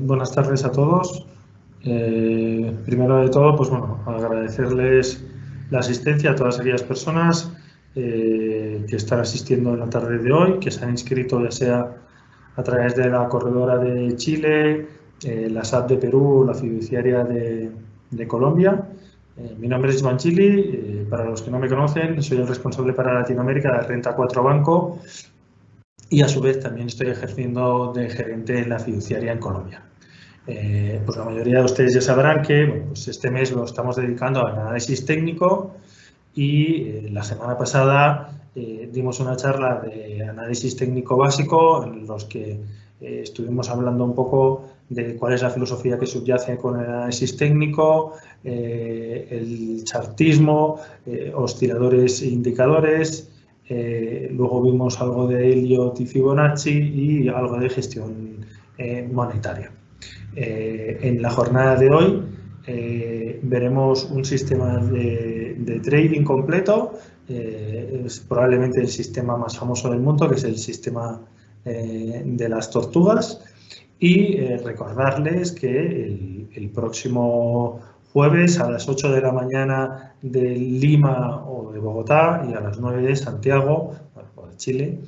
Buenas tardes a todos. Primero de todo, pues bueno, agradecerles la asistencia a todas aquellas personas que están asistiendo en la tarde de hoy, que se han inscrito ya sea a través de la corredora de Chile, la SAT de Perú, la fiduciaria de Colombia. Mi nombre es Iván Chili. Para los que no me conocen, soy el responsable para Latinoamérica de Renta 4 Banco y a su vez también estoy ejerciendo de gerente en la fiduciaria en Colombia. Pues la mayoría de ustedes ya sabrán que pues este mes lo estamos dedicando al análisis técnico y la semana pasada dimos una charla de análisis técnico básico en los que estuvimos hablando un poco de cuál es la filosofía que subyace con el análisis técnico, el chartismo, osciladores e indicadores. Luego vimos algo de Elliott y Fibonacci y algo de gestión monetaria. En la jornada de hoy veremos un sistema de trading completo, es probablemente el sistema más famoso del mundo, que es el sistema de las tortugas, y recordarles que el próximo jueves a las 8 de la mañana de Lima o de Bogotá y a las 9 de Santiago, o de Chile,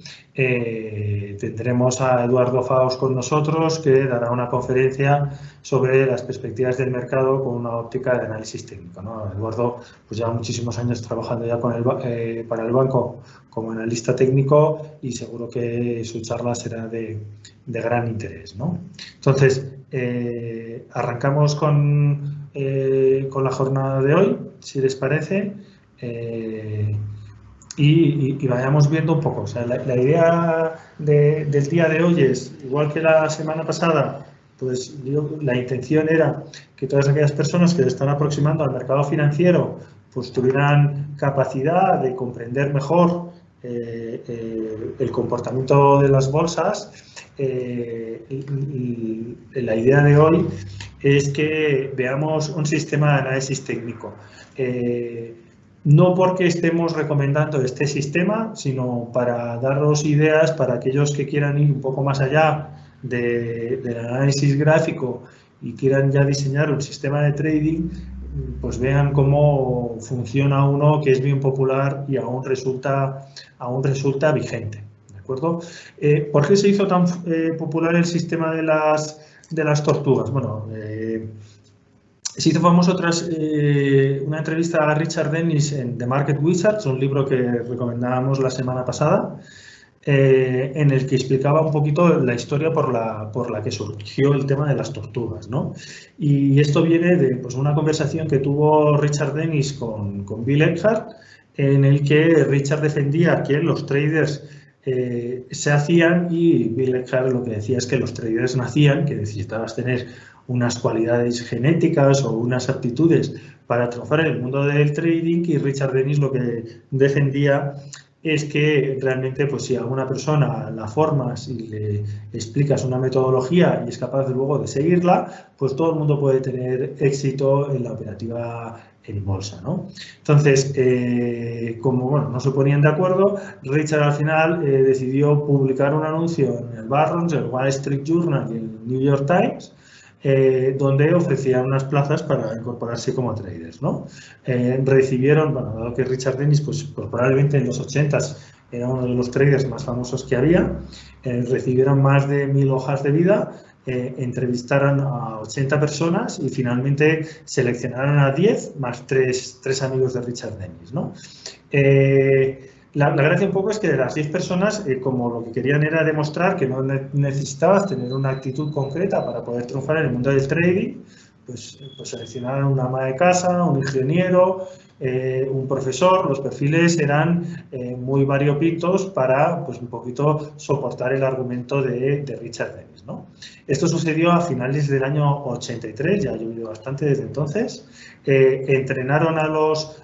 tendremos a Eduardo Faus con nosotros, que dará una conferencia sobre las perspectivas del mercado con una óptica de análisis técnico, ¿no? Eduardo pues lleva muchísimos años trabajando ya para el banco como analista técnico y seguro que su charla será de gran interés, ¿no? Entonces, arrancamos con la jornada de hoy, si les parece, y vayamos viendo un poco. O sea, la idea del día de hoy es, igual que la semana pasada, pues la intención era que todas aquellas personas que se están aproximando al mercado financiero pues tuvieran capacidad de comprender mejor el comportamiento de las bolsas. La idea de hoy es que veamos un sistema de análisis técnico. No porque estemos recomendando este sistema, sino para daros ideas para aquellos que quieran ir un poco más allá del análisis gráfico y quieran ya diseñar un sistema de trading, pues vean cómo funciona uno que es bien popular y aún resulta vigente. ¿De acuerdo? ¿Por qué se hizo tan popular el sistema de las tortugas? Bueno, se hizo famoso tras una entrevista a Richard Dennis en The Market Wizards, un libro que recomendábamos la semana pasada, en el que explicaba un poquito la historia por la que surgió el tema de las tortugas, ¿no? Y esto viene de pues, una conversación que tuvo Richard Dennis con Bill Eckhart, en el que Richard defendía que los traders se hacían y Bill Eckhart lo que decía es que los traders nacían, que necesitabas tener unas cualidades genéticas o unas aptitudes para triunfar en el mundo del trading, y Richard Dennis lo que defendía es que realmente pues si a alguna persona la formas y le explicas una metodología y es capaz luego de seguirla, pues todo el mundo puede tener éxito en la operativa en bolsa, ¿no? Entonces, como bueno, no se ponían de acuerdo, Richard al final decidió publicar un anuncio en el Barron's, el Wall Street Journal y el New York Times, donde ofrecían unas plazas para incorporarse como traders, ¿no? Recibieron, bueno, dado que Richard Dennis pues probablemente en los 80s era uno de los traders más famosos que había, recibieron más de 1000 hojas de vida, entrevistaron a 80 personas y finalmente seleccionaron a 10 más 3 amigos de Richard Dennis, ¿no? La gracia un poco es que de las 10 personas, como lo que querían era demostrar que no necesitabas tener una actitud concreta para poder triunfar en el mundo del trading, pues seleccionaron una ama de casa, un ingeniero, un profesor. Los perfiles eran muy variopintos para pues un poquito soportar el argumento de Richard Dennis, ¿no? Esto sucedió a finales del año 83, ya ha llovido bastante desde entonces. Entrenaron a los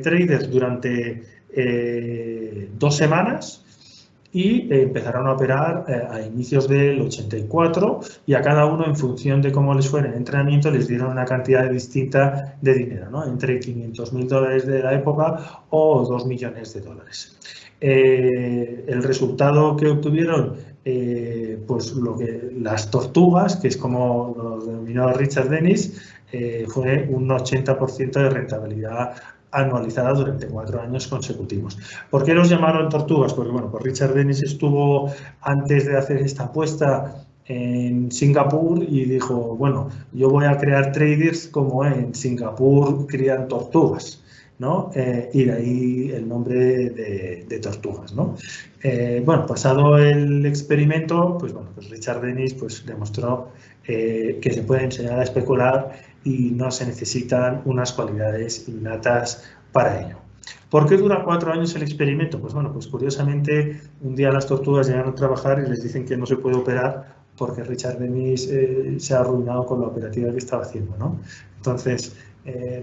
traders durante 2 semanas y empezaron a operar a inicios del 84, y a cada uno, en función de cómo les fuera el entrenamiento, les dieron una cantidad distinta de dinero, ¿no? Entre $500.000 de la época o $2 millones. El resultado que obtuvieron pues las tortugas, que es como lo denominó Richard Dennis, fue un 80% de rentabilidad anualizada durante 4 años consecutivos. ¿Por qué los llamaron tortugas? Porque bueno, pues Richard Dennis estuvo, antes de hacer esta apuesta, en Singapur y dijo, bueno, yo voy a crear traders como en Singapur crían tortugas, ¿no? Y de ahí el nombre de tortugas, ¿no? Bueno, pasado el experimento, pues bueno, pues Richard Dennis pues demostró que se puede enseñar a especular y no se necesitan unas cualidades innatas para ello. ¿Por qué dura 4 años el experimento? Pues bueno, pues curiosamente un día las tortugas llegan a trabajar y les dicen que no se puede operar porque Richard Dennis se ha arruinado con la operativa que estaba haciendo, ¿no? Entonces,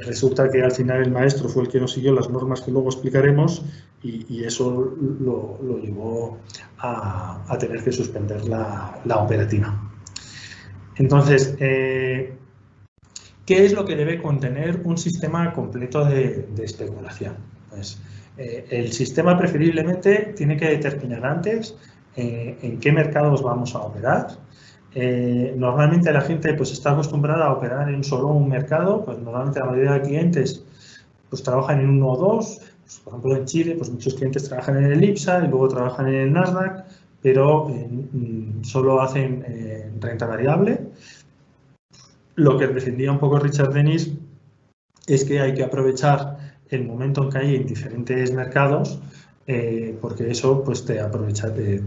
resulta que al final el maestro fue el que no siguió las normas que luego explicaremos y eso lo llevó a tener que suspender la operativa. Entonces, ¿qué es lo que debe contener un sistema completo de especulación? Pues el sistema preferiblemente tiene que determinar antes en qué mercados vamos a operar. Normalmente la gente pues está acostumbrada a operar en solo un mercado, pues normalmente la mayoría de clientes pues trabajan en uno o dos, pues, por ejemplo en Chile pues muchos clientes trabajan en el IPSA y luego trabajan en el Nasdaq, pero solo hacen renta variable. Lo que defendía un poco Richard Dennis es que hay que aprovechar el momento en que hay en diferentes mercados porque eso pues te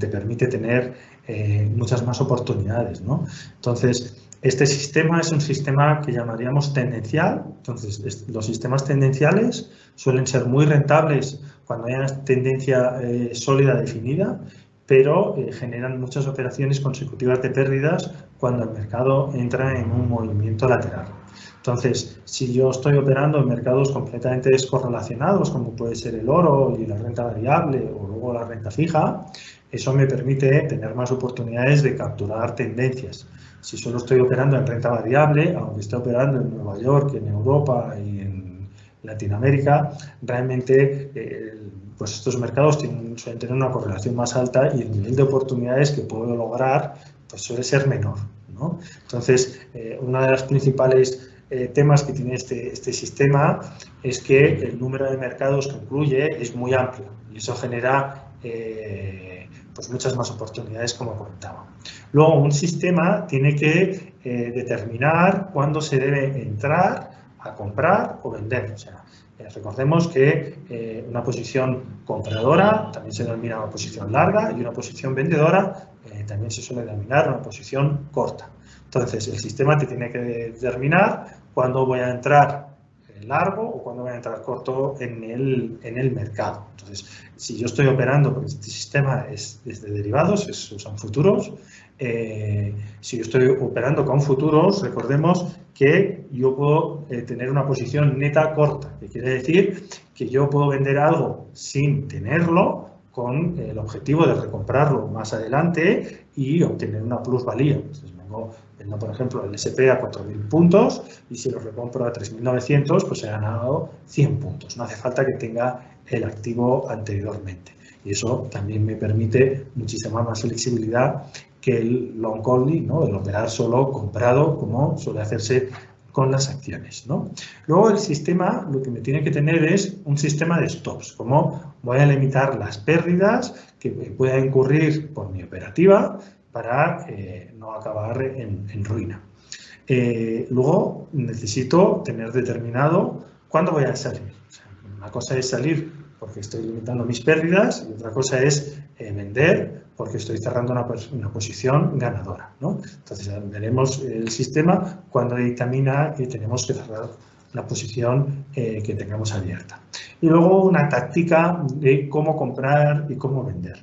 permite tener muchas más oportunidades, ¿no? Entonces, este sistema es un sistema que llamaríamos tendencial. Entonces, los sistemas tendenciales suelen ser muy rentables cuando hay una tendencia sólida definida, pero generan muchas operaciones consecutivas de pérdidas cuando el mercado entra en un movimiento lateral. Entonces, si yo estoy operando en mercados completamente descorrelacionados, como puede ser el oro y la renta variable o luego la renta fija, eso me permite tener más oportunidades de capturar tendencias. Si solo estoy operando en renta variable, aunque esté operando en Nueva York, en Europa y en Latinoamérica, realmente pues estos mercados suelen tener una correlación más alta y el nivel de oportunidades que puedo lograr pues suele ser menor, ¿no? Entonces, una de las principales temas que tiene este sistema es que el número de mercados que incluye es muy amplio y eso genera pues muchas más oportunidades, como comentaba. Luego, un sistema tiene que determinar cuándo se debe entrar a comprar o vender. O sea, recordemos que una posición compradora también se denomina una posición larga y una posición vendedora también se suele denominar una posición corta. Entonces, el sistema te tiene que determinar cuándo voy a entrar largo o cuándo voy a entrar corto en el mercado. Entonces, si yo estoy operando, porque este sistema es de derivados, se usan futuros, si yo estoy operando con futuros, recordemos que yo puedo tener una posición neta corta, que quiere decir que yo puedo vender algo sin tenerlo con el objetivo de recomprarlo más adelante y obtener una plusvalía. Entonces, vendo, por ejemplo, el SP a 4.000 puntos y si lo recompro a 3.900, pues he ganado 100 puntos. No hace falta que tenga el activo anteriormente. Y eso también me permite muchísima más flexibilidad que el long only, ¿no? El operar solo comprado, como suele hacerse con las acciones, ¿no? Luego el sistema lo que me tiene que tener es un sistema de stops, como voy a limitar las pérdidas que pueda incurrir por mi operativa para no acabar en ruina. Luego necesito tener determinado cuándo voy a salir. O sea, una cosa es salir porque estoy limitando mis pérdidas y otra cosa es vender porque estoy cerrando una posición ganadora, ¿no? Entonces veremos el sistema cuando dictamina que tenemos que cerrar la posición que tengamos abierta. Y luego una táctica de cómo comprar y cómo vender.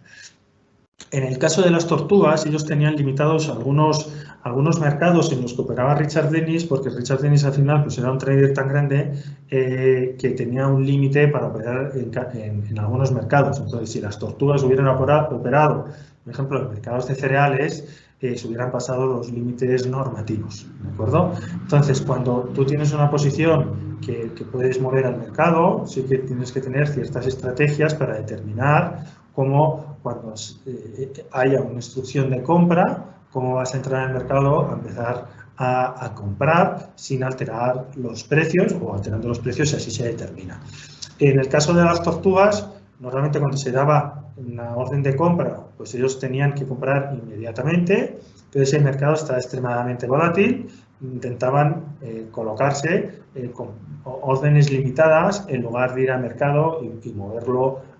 En el caso de las tortugas, ellos tenían limitados algunos mercados en los que operaba Richard Dennis, porque Richard Dennis al final pues era un trader tan grande que tenía un límite para operar en algunos mercados. Entonces, si las tortugas hubieran operado, por ejemplo, en mercados de cereales, se hubieran pasado los límites normativos, ¿de acuerdo? Entonces, cuando tú tienes una posición que puedes mover al mercado, sí que tienes que tener ciertas estrategias para determinar cómo cuando haya una instrucción de compra, cómo vas a entrar en el mercado a empezar a comprar sin alterar los precios o alterando los precios si así se determina. En el caso de las tortugas, normalmente cuando se daba una orden de compra, pues ellos tenían que comprar inmediatamente, pero ese mercado está extremadamente volátil, intentaban colocarse con órdenes limitadas en lugar de ir al mercado y moverlo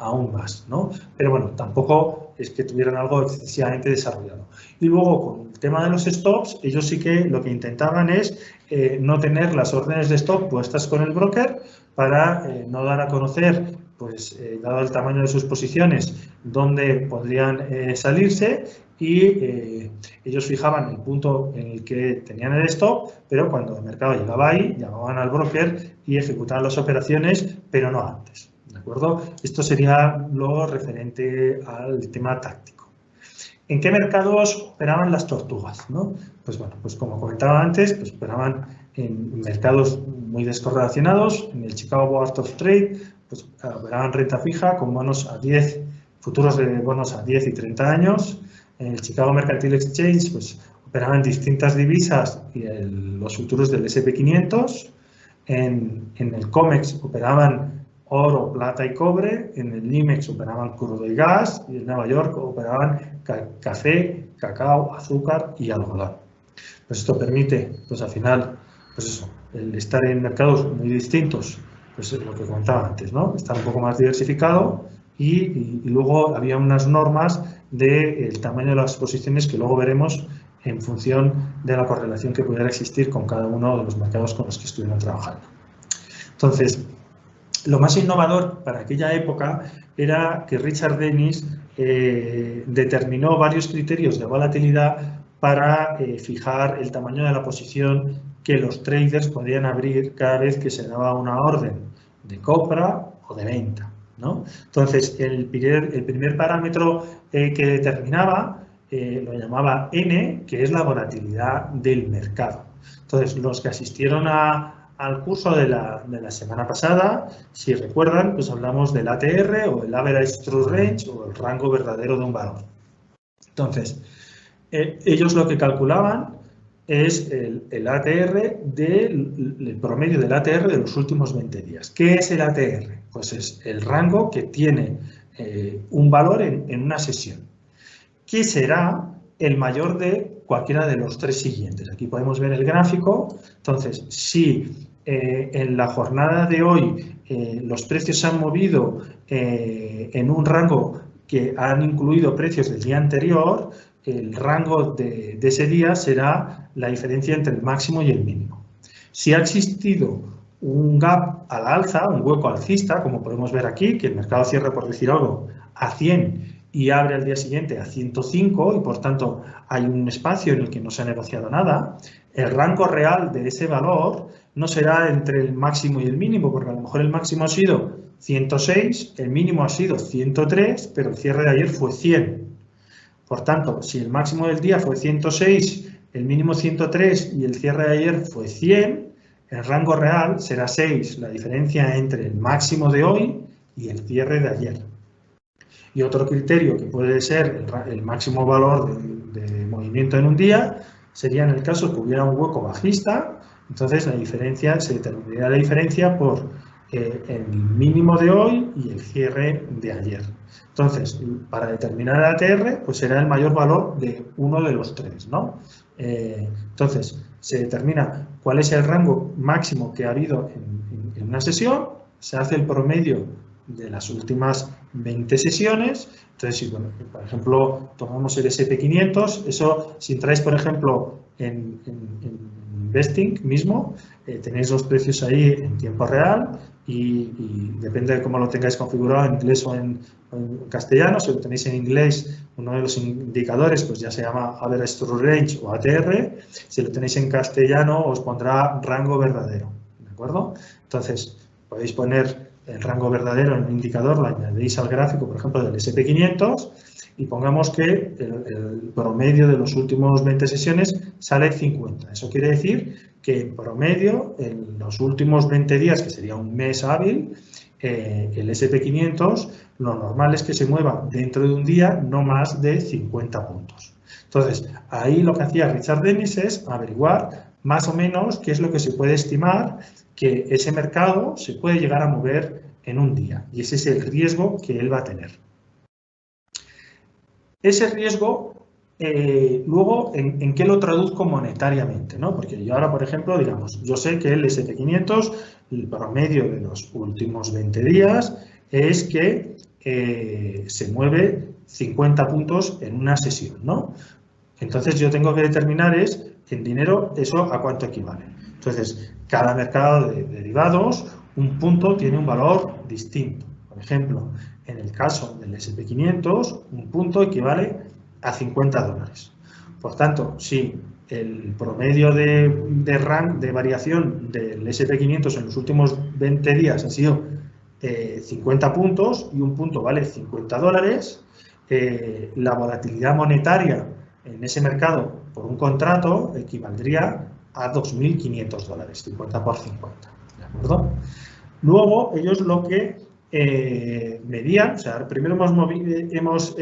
aún más, ¿no? Pero bueno, tampoco es que tuvieran algo excesivamente desarrollado. Y luego, con el tema de los stops, ellos sí que lo que intentaban es no tener las órdenes de stop puestas con el broker para no dar a conocer, pues dado el tamaño de sus posiciones, dónde podrían salirse y ellos fijaban el punto en el que tenían el stop, pero cuando el mercado llegaba ahí, llamaban al broker y ejecutaban las operaciones, pero no antes. ¿De acuerdo? Esto sería lo referente al tema táctico. ¿En qué mercados operaban las tortugas, ¿no? Pues bueno, pues como comentaba antes, pues operaban en mercados muy descorrelacionados. En el Chicago Board of Trade, pues operaban renta fija con bonos a 10, futuros de bonos a 10 y 30 años. En el Chicago Mercantile Exchange, pues operaban distintas divisas y los futuros del S&P 500. En el COMEX operaban oro, plata y cobre, en el NYMEX operaban crudo y gas y en Nueva York operaban café, cacao, azúcar y algodón. Pues esto permite, pues al final, pues eso, el estar en mercados muy distintos, pues lo que comentaba antes, ¿no? Estar un poco más diversificado y luego había unas normas del tamaño de las posiciones que luego veremos en función de la correlación que pudiera existir con cada uno de los mercados con los que estuvieron trabajando. Entonces, lo más innovador para aquella época era que Richard Dennis determinó varios criterios de volatilidad para fijar el tamaño de la posición que los traders podían abrir cada vez que se daba una orden de compra o de venta, ¿no? Entonces, el primer parámetro que determinaba lo llamaba N, que es la volatilidad del mercado. Entonces, los que asistieron al curso de la semana pasada, si recuerdan, pues hablamos del ATR o el Average True Range o el rango verdadero de un valor. Entonces, ellos lo que calculaban es el ATR el promedio del ATR de los últimos 20 días. ¿Qué es el ATR? Pues es el rango que tiene un valor en una sesión. ¿Qué será el mayor de cualquiera de los tres siguientes? Aquí podemos ver el gráfico. Entonces, si en la jornada de hoy los precios se han movido en un rango que han incluido precios del día anterior, el rango de ese día será la diferencia entre el máximo y el mínimo. Si ha existido un gap al alza, un hueco alcista, como podemos ver aquí, que el mercado cierra, por decir algo, a 100 y abre al día siguiente a 105 y por tanto hay un espacio en el que no se ha negociado nada, el rango real de ese valor no será entre el máximo y el mínimo, porque a lo mejor el máximo ha sido 106, el mínimo ha sido 103, pero el cierre de ayer fue 100. Por tanto, si el máximo del día fue 106, el mínimo 103 y el cierre de ayer fue 100, el rango real será 6, la diferencia entre el máximo de hoy y el cierre de ayer. Y otro criterio que puede ser el máximo valor de movimiento en un día sería en el caso que hubiera un hueco bajista, entonces la diferencia, se determinaría la diferencia por el mínimo de hoy y el cierre de ayer. Entonces, para determinar el ATR, pues será el mayor valor de uno de los tres, ¿no? Entonces, se determina cuál es el rango máximo que ha habido en una sesión, se hace el promedio de las últimas 20 sesiones. Entonces, si, bueno, por ejemplo, tomamos el S&P 500, eso, si entráis, por ejemplo, en Investing mismo, tenéis los precios ahí en tiempo real y depende de cómo lo tengáis configurado en inglés o en castellano. Si lo tenéis en inglés, uno de los indicadores pues ya se llama Average True Range o ATR. Si lo tenéis en castellano, os pondrá rango verdadero, ¿de acuerdo? Entonces, podéis poner el rango verdadero en un indicador, lo añadís al gráfico, por ejemplo, del S&P 500 y pongamos que el promedio de los últimos 20 sesiones sale 50. Eso quiere decir que en promedio, en los últimos 20 días, que sería un mes hábil, el SP500, lo normal es que se mueva dentro de un día no más de 50 puntos. Entonces, ahí lo que hacía Richard Dennis es averiguar más o menos qué es lo que se puede estimar que ese mercado se puede llegar a mover en un día. Y ese es el riesgo que él va a tener. Ese riesgo, luego, ¿en qué lo traduzco monetariamente? ¿No? Porque yo ahora, por ejemplo, digamos, yo sé que el SP500, el promedio de los últimos 20 días es que se mueve 50 puntos en una sesión, ¿no? Entonces, yo tengo que determinar en dinero, eso a cuánto equivale. Entonces, cada mercado de derivados, un punto tiene un valor distinto. Por ejemplo, en el caso del SP500, un punto equivale a 50 dólares. Por tanto, si el promedio de variación del SP500 en los últimos 20 días ha sido 50 puntos y un punto vale 50 dólares, la volatilidad monetaria en ese mercado por un contrato equivaldría a 2.500 dólares, 50 por 50. ¿De acuerdo? Luego, ellos lo que medían, o sea, primero hemos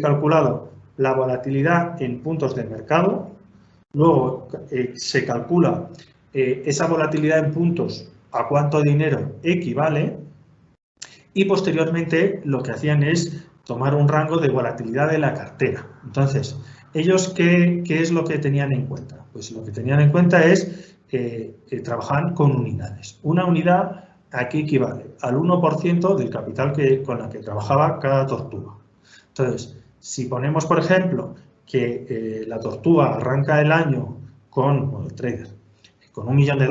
calculado la volatilidad en puntos del mercado, luego se calcula esa volatilidad en puntos a cuánto dinero equivale y posteriormente lo que hacían es tomar un rango de volatilidad de la cartera. Entonces, ellos, ¿qué es lo que tenían en cuenta? Pues lo que tenían en cuenta es que trabajaban con unidades. Una unidad aquí equivale al 1% del capital con la que trabajaba cada tortuga. Entonces, si ponemos, por ejemplo, que la tortuga arranca el año con, el trader, con $1 millón, que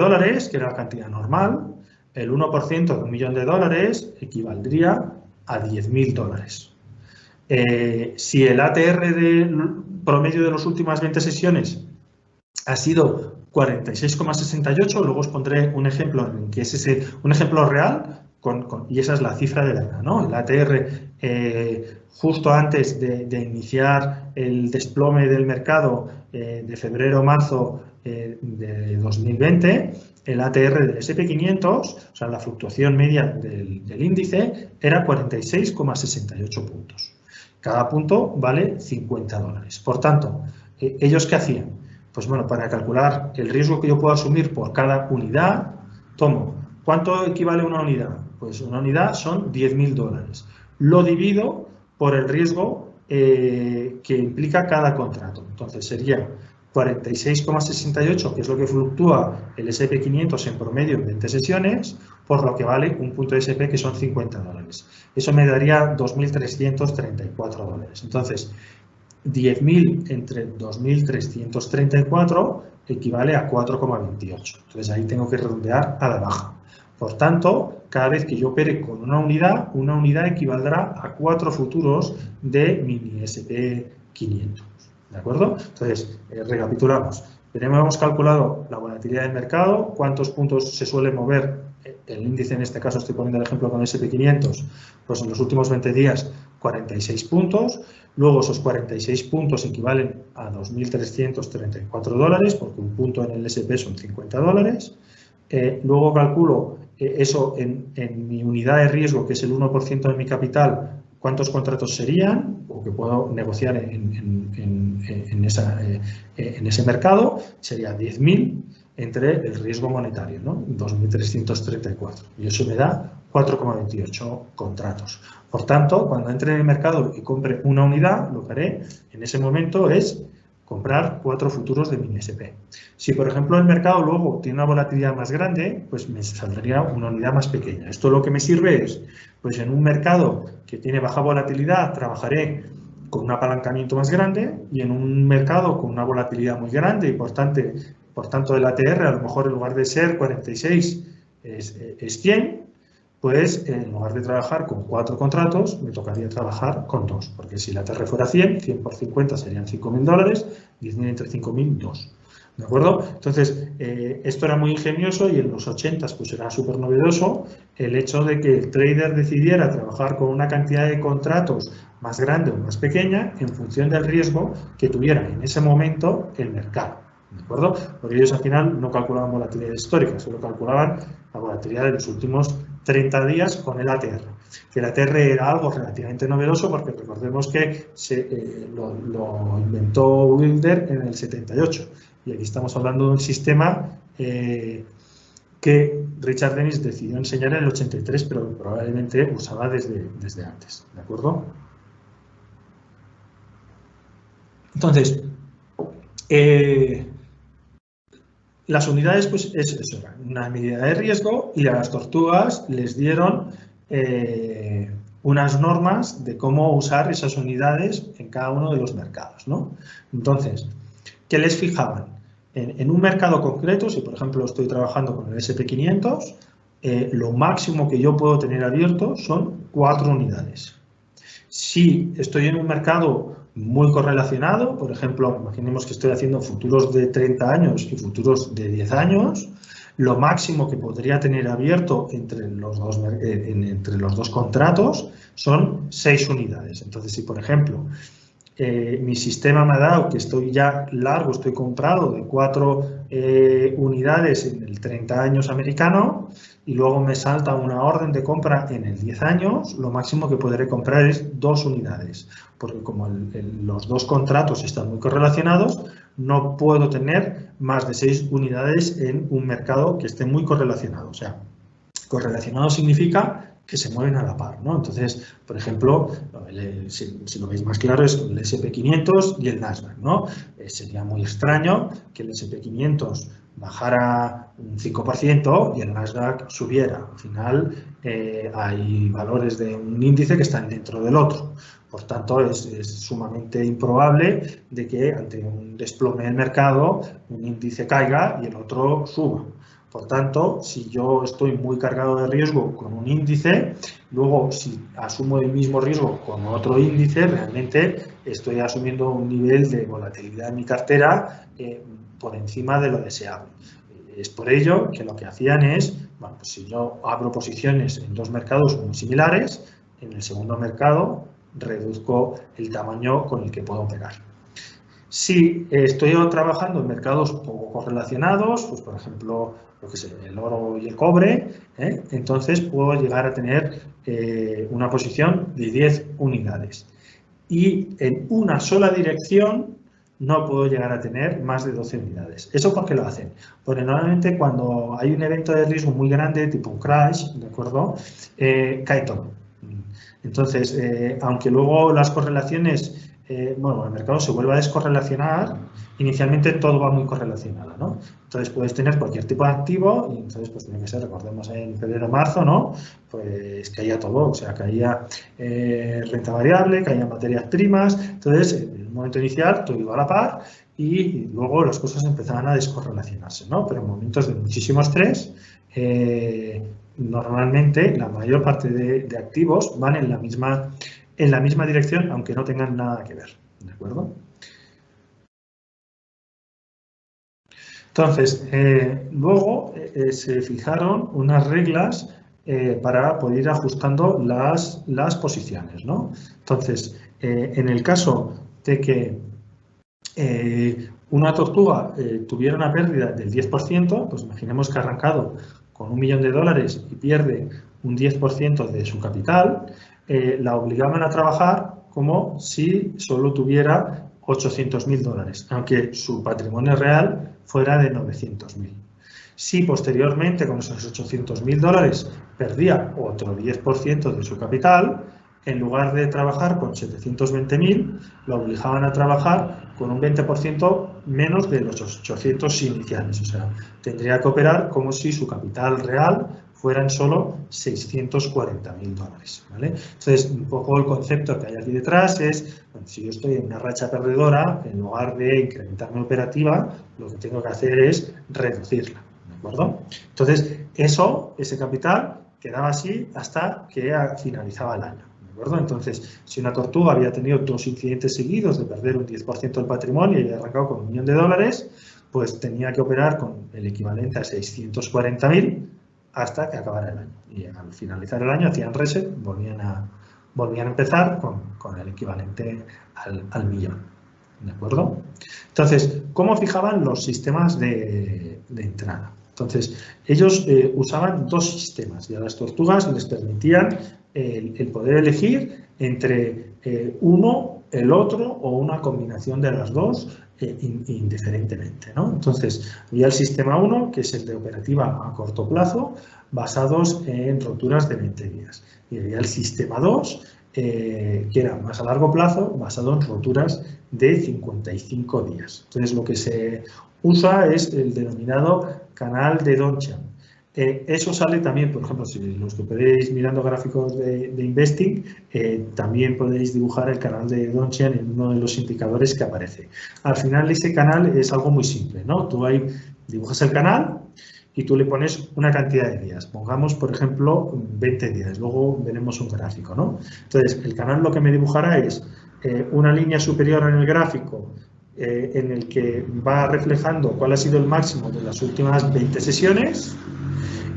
era la cantidad normal, el 1% de $1 millón equivaldría a 10.000 dólares. Si el ATR promedio de las últimas 20 sesiones ha sido 46,68, luego os pondré un ejemplo en que es un ejemplo real y esa es la cifra de verdad, ¿no? El ATR justo antes de iniciar el desplome del mercado de febrero-marzo de 2020, el ATR del SP500, o sea, la fluctuación media del índice, era 46,68 puntos. Cada punto vale 50 dólares. Por tanto, ¿ellos qué hacían? Pues bueno, para calcular el riesgo que yo puedo asumir por cada unidad, tomo, ¿cuánto equivale una unidad? Pues una unidad son 10.000 dólares. Lo divido por el riesgo que implica cada contrato. Entonces sería 46,68, que es lo que fluctúa el SP500 en promedio en 20 sesiones, por lo que vale un punto de SP, que son 50 dólares. Eso me daría 2.334 dólares. Entonces, 10.000 entre 2.334 equivale a 4,28. Entonces, ahí tengo que redondear a la baja. Por tanto, cada vez que yo opere con una unidad equivaldrá a 4 futuros de mini SP500. ¿De acuerdo? Entonces, recapitulamos. Hemos calculado la volatilidad del mercado, cuántos puntos se suele mover el índice, en este caso estoy poniendo el ejemplo con el SP500, pues en los últimos 20 días 46 puntos. Luego esos 46 puntos equivalen a 2.334 dólares, porque un punto en el SP son 50 dólares. Luego calculo eso en mi unidad de riesgo, que es el 1% de mi capital, cuántos contratos serían o que puedo negociar en ese mercado. Sería 10.000 entre el riesgo monetario, ¿no? 2.334. Y eso me da 4,28 contratos. Por tanto, cuando entre en el mercado y compre una unidad, lo que haré en ese momento es comprar 4 futuros de mini SP. Si, por ejemplo, el mercado luego tiene una volatilidad más grande, pues me saldría una unidad más pequeña. Esto lo que me sirve es, pues en un mercado que tiene baja volatilidad, trabajaré con un apalancamiento más grande, y en un mercado con una volatilidad muy grande y por tanto el ATR, a lo mejor en lugar de ser 46 es 100, pues en lugar de trabajar con 4 contratos, me tocaría trabajar con 2, porque si la ATR fuera 100 por 50 serían 5.000 dólares, 10.000 entre 5.000, 2. ¿De acuerdo? Entonces, esto era muy ingenioso y en los 80 pues era súper novedoso el hecho de que el trader decidiera trabajar con una cantidad de contratos más grande o más pequeña en función del riesgo que tuviera en ese momento el mercado. ¿De acuerdo? Porque ellos al final no calculaban volatilidad histórica, solo calculaban la volatilidad de los últimos 30 días con el ATR. Que el ATR era algo relativamente novedoso porque recordemos que lo inventó Wilder en el 78 y aquí estamos hablando de un sistema que Richard Dennis decidió enseñar en el 83, pero probablemente usaba desde antes, ¿de acuerdo? Entonces, las unidades, pues eso era una medida de riesgo y a las tortugas les dieron unas normas de cómo usar esas unidades en cada uno de los mercados, ¿no? Entonces, ¿qué les fijaban? En un mercado concreto, si por ejemplo estoy trabajando con el SP500, lo máximo que yo puedo tener abierto son 4 unidades. Si estoy en un mercado muy correlacionado, por ejemplo, imaginemos que estoy haciendo futuros de 30 años y futuros de 10 años, lo máximo que podría tener abierto entre los dos contratos son 6 unidades. Entonces, si por ejemplo mi sistema me ha dado que estoy ya largo, estoy comprado de 4 unidades en el 30 años americano y luego me salta una orden de compra en el 10 años, lo máximo que podré comprar es 2 unidades, porque como los dos contratos están muy correlacionados, no puedo tener más de 6 unidades en un mercado que esté muy correlacionado. O sea, correlacionado significa que se mueven a la par, ¿no? Entonces, por ejemplo, si lo veis más claro, es el SP500 y el Nasdaq, ¿no? Sería muy extraño que el SP500 bajara un 5% y el Nasdaq subiera. Al final, hay valores de un índice que están dentro del otro. Por tanto, es sumamente improbable de que ante un desplome del mercado un índice caiga y el otro suba. Por tanto, si yo estoy muy cargado de riesgo con un índice, luego si asumo el mismo riesgo con otro índice, realmente estoy asumiendo un nivel de volatilidad en mi cartera por encima de lo deseable. Es por ello que lo que hacían es, bueno, pues si yo abro posiciones en 2 mercados muy similares, en el segundo mercado reduzco el tamaño con el que puedo operar. Si estoy trabajando en mercados poco correlacionados, pues por ejemplo, lo que sé, el oro y el cobre, entonces puedo llegar a tener una posición de 10 unidades. Y en una sola dirección no puedo llegar a tener más de 12 unidades. ¿Eso por qué lo hacen? Porque normalmente cuando hay un evento de riesgo muy grande, tipo un crash, ¿de acuerdo? Cae todo. Entonces, aunque luego las correlaciones, bueno, el mercado se vuelva a descorrelacionar, inicialmente todo va muy correlacionado, ¿no? Entonces puedes tener cualquier tipo de activo y entonces, pues tiene que ser, recordemos en febrero, marzo, ¿no? Pues caía todo, o sea, caía renta variable, caían materias primas, entonces en el momento inicial todo iba a la par y luego las cosas empezaban a descorrelacionarse, ¿no? Pero en momentos de muchísimo estrés, normalmente la mayor parte de activos van en la misma dirección, aunque no tengan nada que ver, ¿de acuerdo? Entonces, luego se fijaron unas reglas para poder ir ajustando las posiciones, ¿no? Entonces, en el caso de que una tortuga tuviera una pérdida del 10%, pues imaginemos que ha arrancado con $1.000.000 y pierde un 10% de su capital, la obligaban a trabajar como si solo tuviera $800.000, aunque su patrimonio real fuera de 900.000. Si posteriormente con esos $800.000 perdía otro 10% de su capital, en lugar de trabajar con 720.000, lo obligaban a trabajar con un 20% menos de los 800 iniciales. O sea, tendría que operar como si su capital real fueran solo $640.000, ¿vale? Entonces, un poco el concepto que hay aquí detrás es, bueno, si yo estoy en una racha perdedora, en lugar de incrementar mi operativa, lo que tengo que hacer es reducirla, ¿de acuerdo? Entonces, ese capital quedaba así hasta que finalizaba el año. ¿De acuerdo? Entonces, si una tortuga había tenido 2 incidentes seguidos de perder un 10% del patrimonio y había arrancado con $1.000.000, pues tenía que operar con el equivalente a 640.000 hasta que acabara el año. Y al finalizar el año hacían reset, volvían a empezar con el equivalente al millón. ¿De acuerdo? Entonces, ¿cómo fijaban los sistemas de entrada? Entonces, ellos usaban dos sistemas y a las tortugas les permitían el poder elegir entre uno, el otro o una combinación de las dos indiferentemente, ¿no? Entonces, había el sistema 1, que es el de operativa a corto plazo, basados en roturas de 20 días. Y había el sistema 2, que era más a largo plazo, basado en roturas de 55 días. Entonces, lo que se usa es el denominado canal de Donnchad. Eso sale también, por ejemplo, si los que podéis mirando gráficos de Investing, también podéis dibujar el canal de Donnchad en uno de los indicadores que aparece. Al final ese canal es algo muy simple, ¿no? Tú ahí dibujas el canal y tú le pones una cantidad de días. Pongamos, por ejemplo, 20 días. Luego veremos un gráfico, ¿no? Entonces, el canal lo que me dibujará es una línea superior en el gráfico en el que va reflejando cuál ha sido el máximo de las últimas 20 sesiones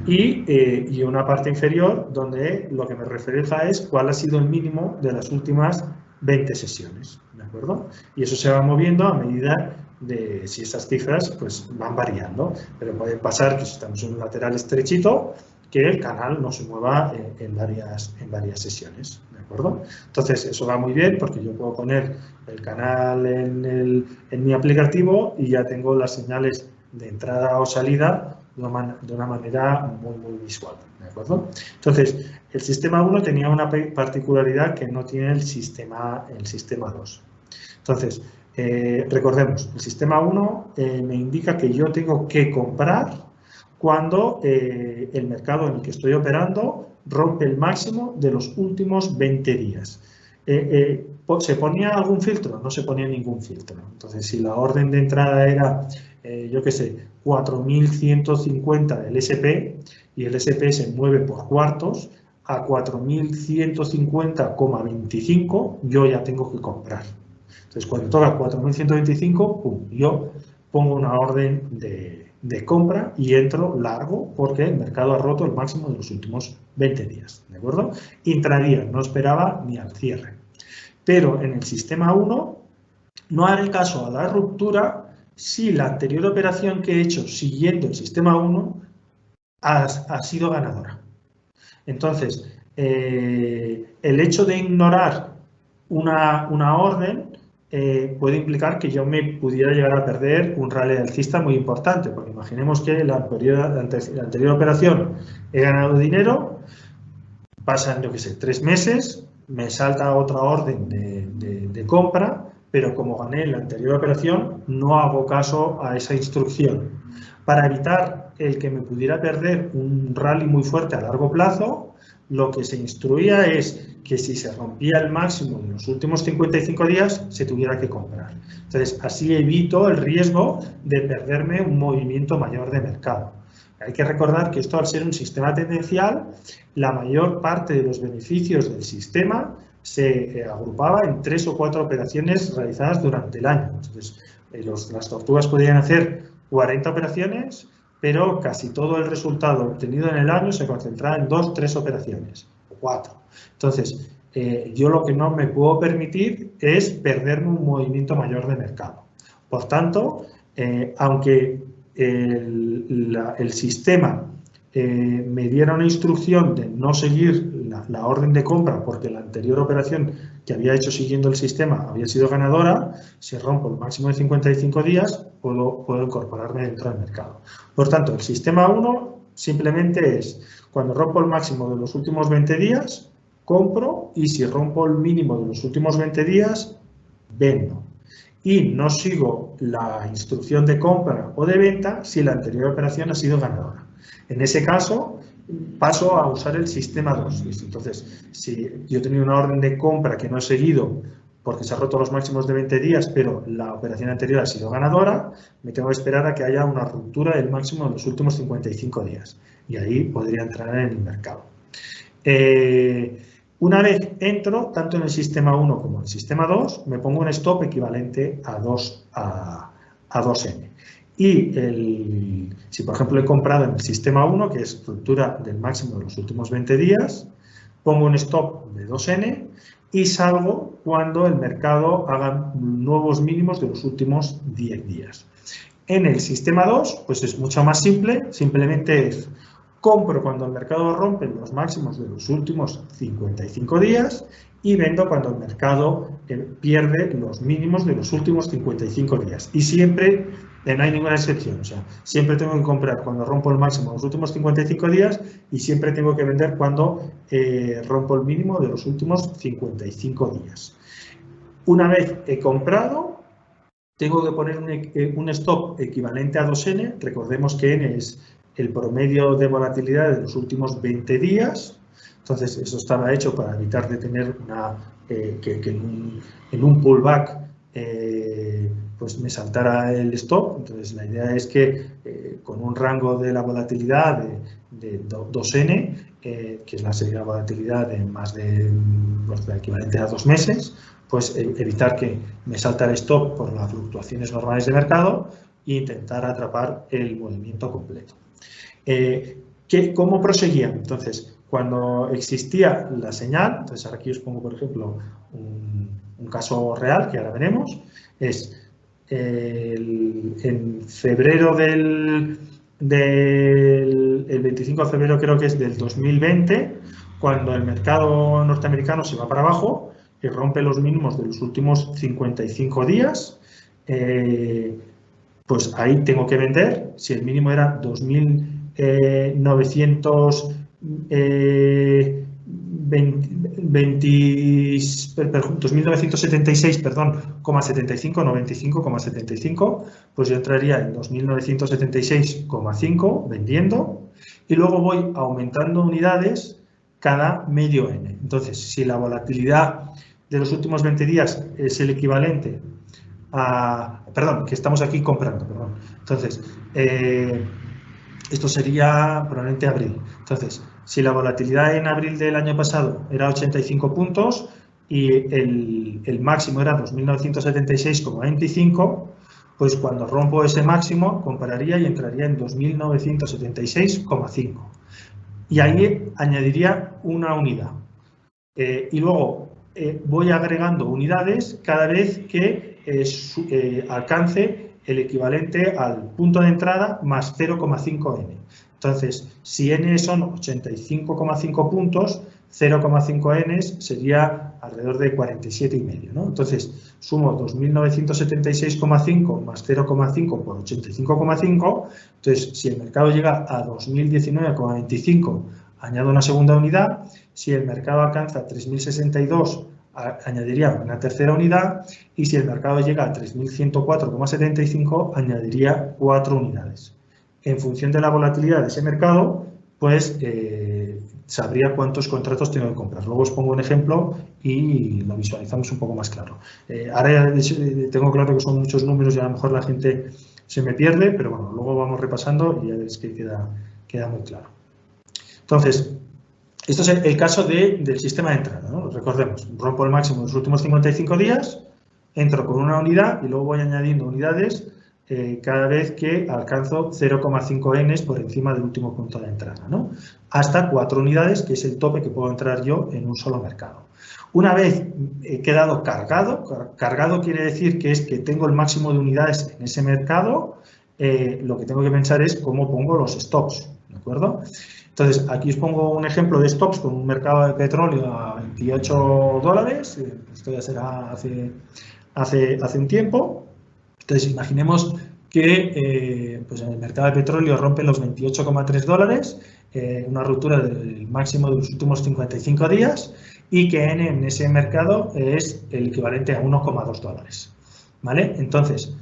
y una parte inferior donde lo que me refleja es cuál ha sido el mínimo de las últimas 20 sesiones, ¿de acuerdo? Y eso se va moviendo a medida de si esas cifras pues van variando, pero puede pasar que si estamos en un lateral estrechito que el canal no se mueva en varias sesiones, ¿de acuerdo? Entonces eso va muy bien porque yo puedo poner el canal en mi aplicativo y ya tengo las señales de entrada o salida de una manera muy visual, ¿de acuerdo? Entonces, el sistema 1 tenía una particularidad que no tiene el sistema 2. Entonces, recordemos, el sistema 1 me indica que yo tengo que comprar cuando el mercado en el que estoy operando rompe el máximo de los últimos 20 días. ¿Se ponía algún filtro? No se ponía ningún filtro. Entonces, si la orden de entrada era, yo qué sé, 4.150 del SP y el SP se mueve por cuartos, a 4.150,25 yo ya tengo que comprar. Entonces, cuando toca 4.125, yo pongo una orden de compra y entro largo porque el mercado ha roto el máximo de los últimos 20 días, ¿de acuerdo? Intradía, no esperaba ni al cierre. Pero en el sistema 1 no haré caso a la ruptura si la anterior operación que he hecho siguiendo el sistema 1 ha sido ganadora. Entonces, el hecho de ignorar una orden puede implicar que yo me pudiera llegar a perder un rally alcista muy importante, porque imaginemos que la anterior operación he ganado dinero, pasan, yo qué sé, 3 meses, me salta otra orden de compra, pero como gané en la anterior operación, no hago caso a esa instrucción. Para evitar el que me pudiera perder un rally muy fuerte a largo plazo, lo que se instruía es que si se rompía el máximo en los últimos 55 días, se tuviera que comprar. Entonces, así evito el riesgo de perderme un movimiento mayor de mercado. Hay que recordar que esto, al ser un sistema tendencial, la mayor parte de los beneficios del sistema se agrupaba en 3 o 4 operaciones realizadas durante el año. Entonces, las tortugas podían hacer 40 operaciones, pero casi todo el resultado obtenido en el año se concentraba en 2 o 3 operaciones, o 4. Entonces, yo lo que no me puedo permitir es perderme un movimiento mayor de mercado. Por tanto, aunque el sistema me diera una instrucción de no seguir la orden de compra porque la anterior operación que había hecho siguiendo el sistema había sido ganadora, si rompo el máximo de 55 días, puedo incorporarme dentro del mercado. Por tanto, el sistema 1 simplemente es, cuando rompo el máximo de los últimos 20 días, compro, y si rompo el mínimo de los últimos 20 días, vendo. Y no sigo la instrucción de compra o de venta si la anterior operación ha sido ganadora. En ese caso, paso a usar el sistema 2. Entonces, si yo he tenido una orden de compra que no he seguido porque se ha roto los máximos de 20 días, pero la operación anterior ha sido ganadora, me tengo que esperar a que haya una ruptura del máximo de los últimos 55 días. Y ahí podría entrar en el mercado. Una vez entro, tanto en el sistema 1 como en el sistema 2, me pongo un stop equivalente a 2N. Y si, por ejemplo, he comprado en el sistema 1, que es ruptura del máximo de los últimos 20 días, pongo un stop de 2N y salgo cuando el mercado haga nuevos mínimos de los últimos 10 días. En el sistema 2, pues es mucho más simple, simplemente es compro cuando el mercado rompe los máximos de los últimos 55 días y vendo cuando el mercado pierde los mínimos de los últimos 55 días. Y siempre, no hay ninguna excepción, o sea, siempre tengo que comprar cuando rompo el máximo de los últimos 55 días y siempre tengo que vender cuando rompo el mínimo de los últimos 55 días. Una vez he comprado, tengo que poner un stop equivalente a 2N. Recordemos que N es el promedio de volatilidad de los últimos 20 días. Entonces, eso estaba hecho para evitar de tener que en un pullback pues me saltara el stop. Entonces, la idea es que con un rango de la volatilidad de 2N, que es la serie de volatilidad de más de equivalente a 2 meses, pues evitar que me salta el stop por las fluctuaciones normales de mercado e intentar atrapar el movimiento completo. ¿Cómo proseguía? Entonces, cuando existía la señal, entonces ahora aquí os pongo, por ejemplo, un caso real que ahora veremos, es en febrero el 25 de febrero creo que es del 2020, cuando el mercado norteamericano se va para abajo y rompe los mínimos de los últimos 55 días, pues ahí tengo que vender. Si el mínimo era 2.976, perdón, 95,75, pues yo entraría en 2.976,5 vendiendo y luego voy aumentando unidades cada medio N. Entonces, si la volatilidad de los últimos 20 días es el equivalente a... Perdón, que estamos aquí comprando, perdón. Entonces, esto sería probablemente abril. Entonces, si la volatilidad en abril del año pasado era 85 puntos y el máximo era 2.976,25, pues cuando rompo ese máximo, compararía y entraría en 2.976,5. Y ahí añadiría una unidad. Y luego voy agregando unidades cada vez que alcance el equivalente al punto de entrada más 0,5N. Entonces, si N son 85,5 puntos, 0,5N sería alrededor de 47,5, ¿no? Entonces, sumo 2.976,5 más 0,5 por 85,5. Entonces, si el mercado llega a 2.019,25, añado una segunda unidad. Si el mercado alcanza 3.062, añadiría una tercera unidad. Y si el mercado llega a 3.104,75, añadiría 4 unidades. En función de la volatilidad de ese mercado, pues sabría cuántos contratos tengo que comprar. Luego os pongo un ejemplo y lo visualizamos un poco más claro. Ahora tengo claro que son muchos números y a lo mejor la gente se me pierde, pero bueno, luego vamos repasando y ya veis que queda muy claro. Entonces, esto es el caso del sistema de entrada, ¿no? Recordemos, rompo el máximo de los últimos 55 días, entro con una unidad y luego voy añadiendo unidades cada vez que alcanzo 0,5 N por encima del último punto de entrada, ¿no? Hasta 4 unidades, que es el tope que puedo entrar yo en un solo mercado. Una vez he quedado cargado quiere decir que es que tengo el máximo de unidades en ese mercado, lo que tengo que pensar es cómo pongo los stops, ¿de acuerdo? Entonces, aquí os pongo un ejemplo de stops con un mercado de petróleo a $28. Esto ya será hace un tiempo. Entonces, imaginemos que pues en el mercado de petróleo rompe los $28,3, una ruptura del máximo de los últimos 55 días y que N en ese mercado es el equivalente a $1,2. ¿Vale? Entonces,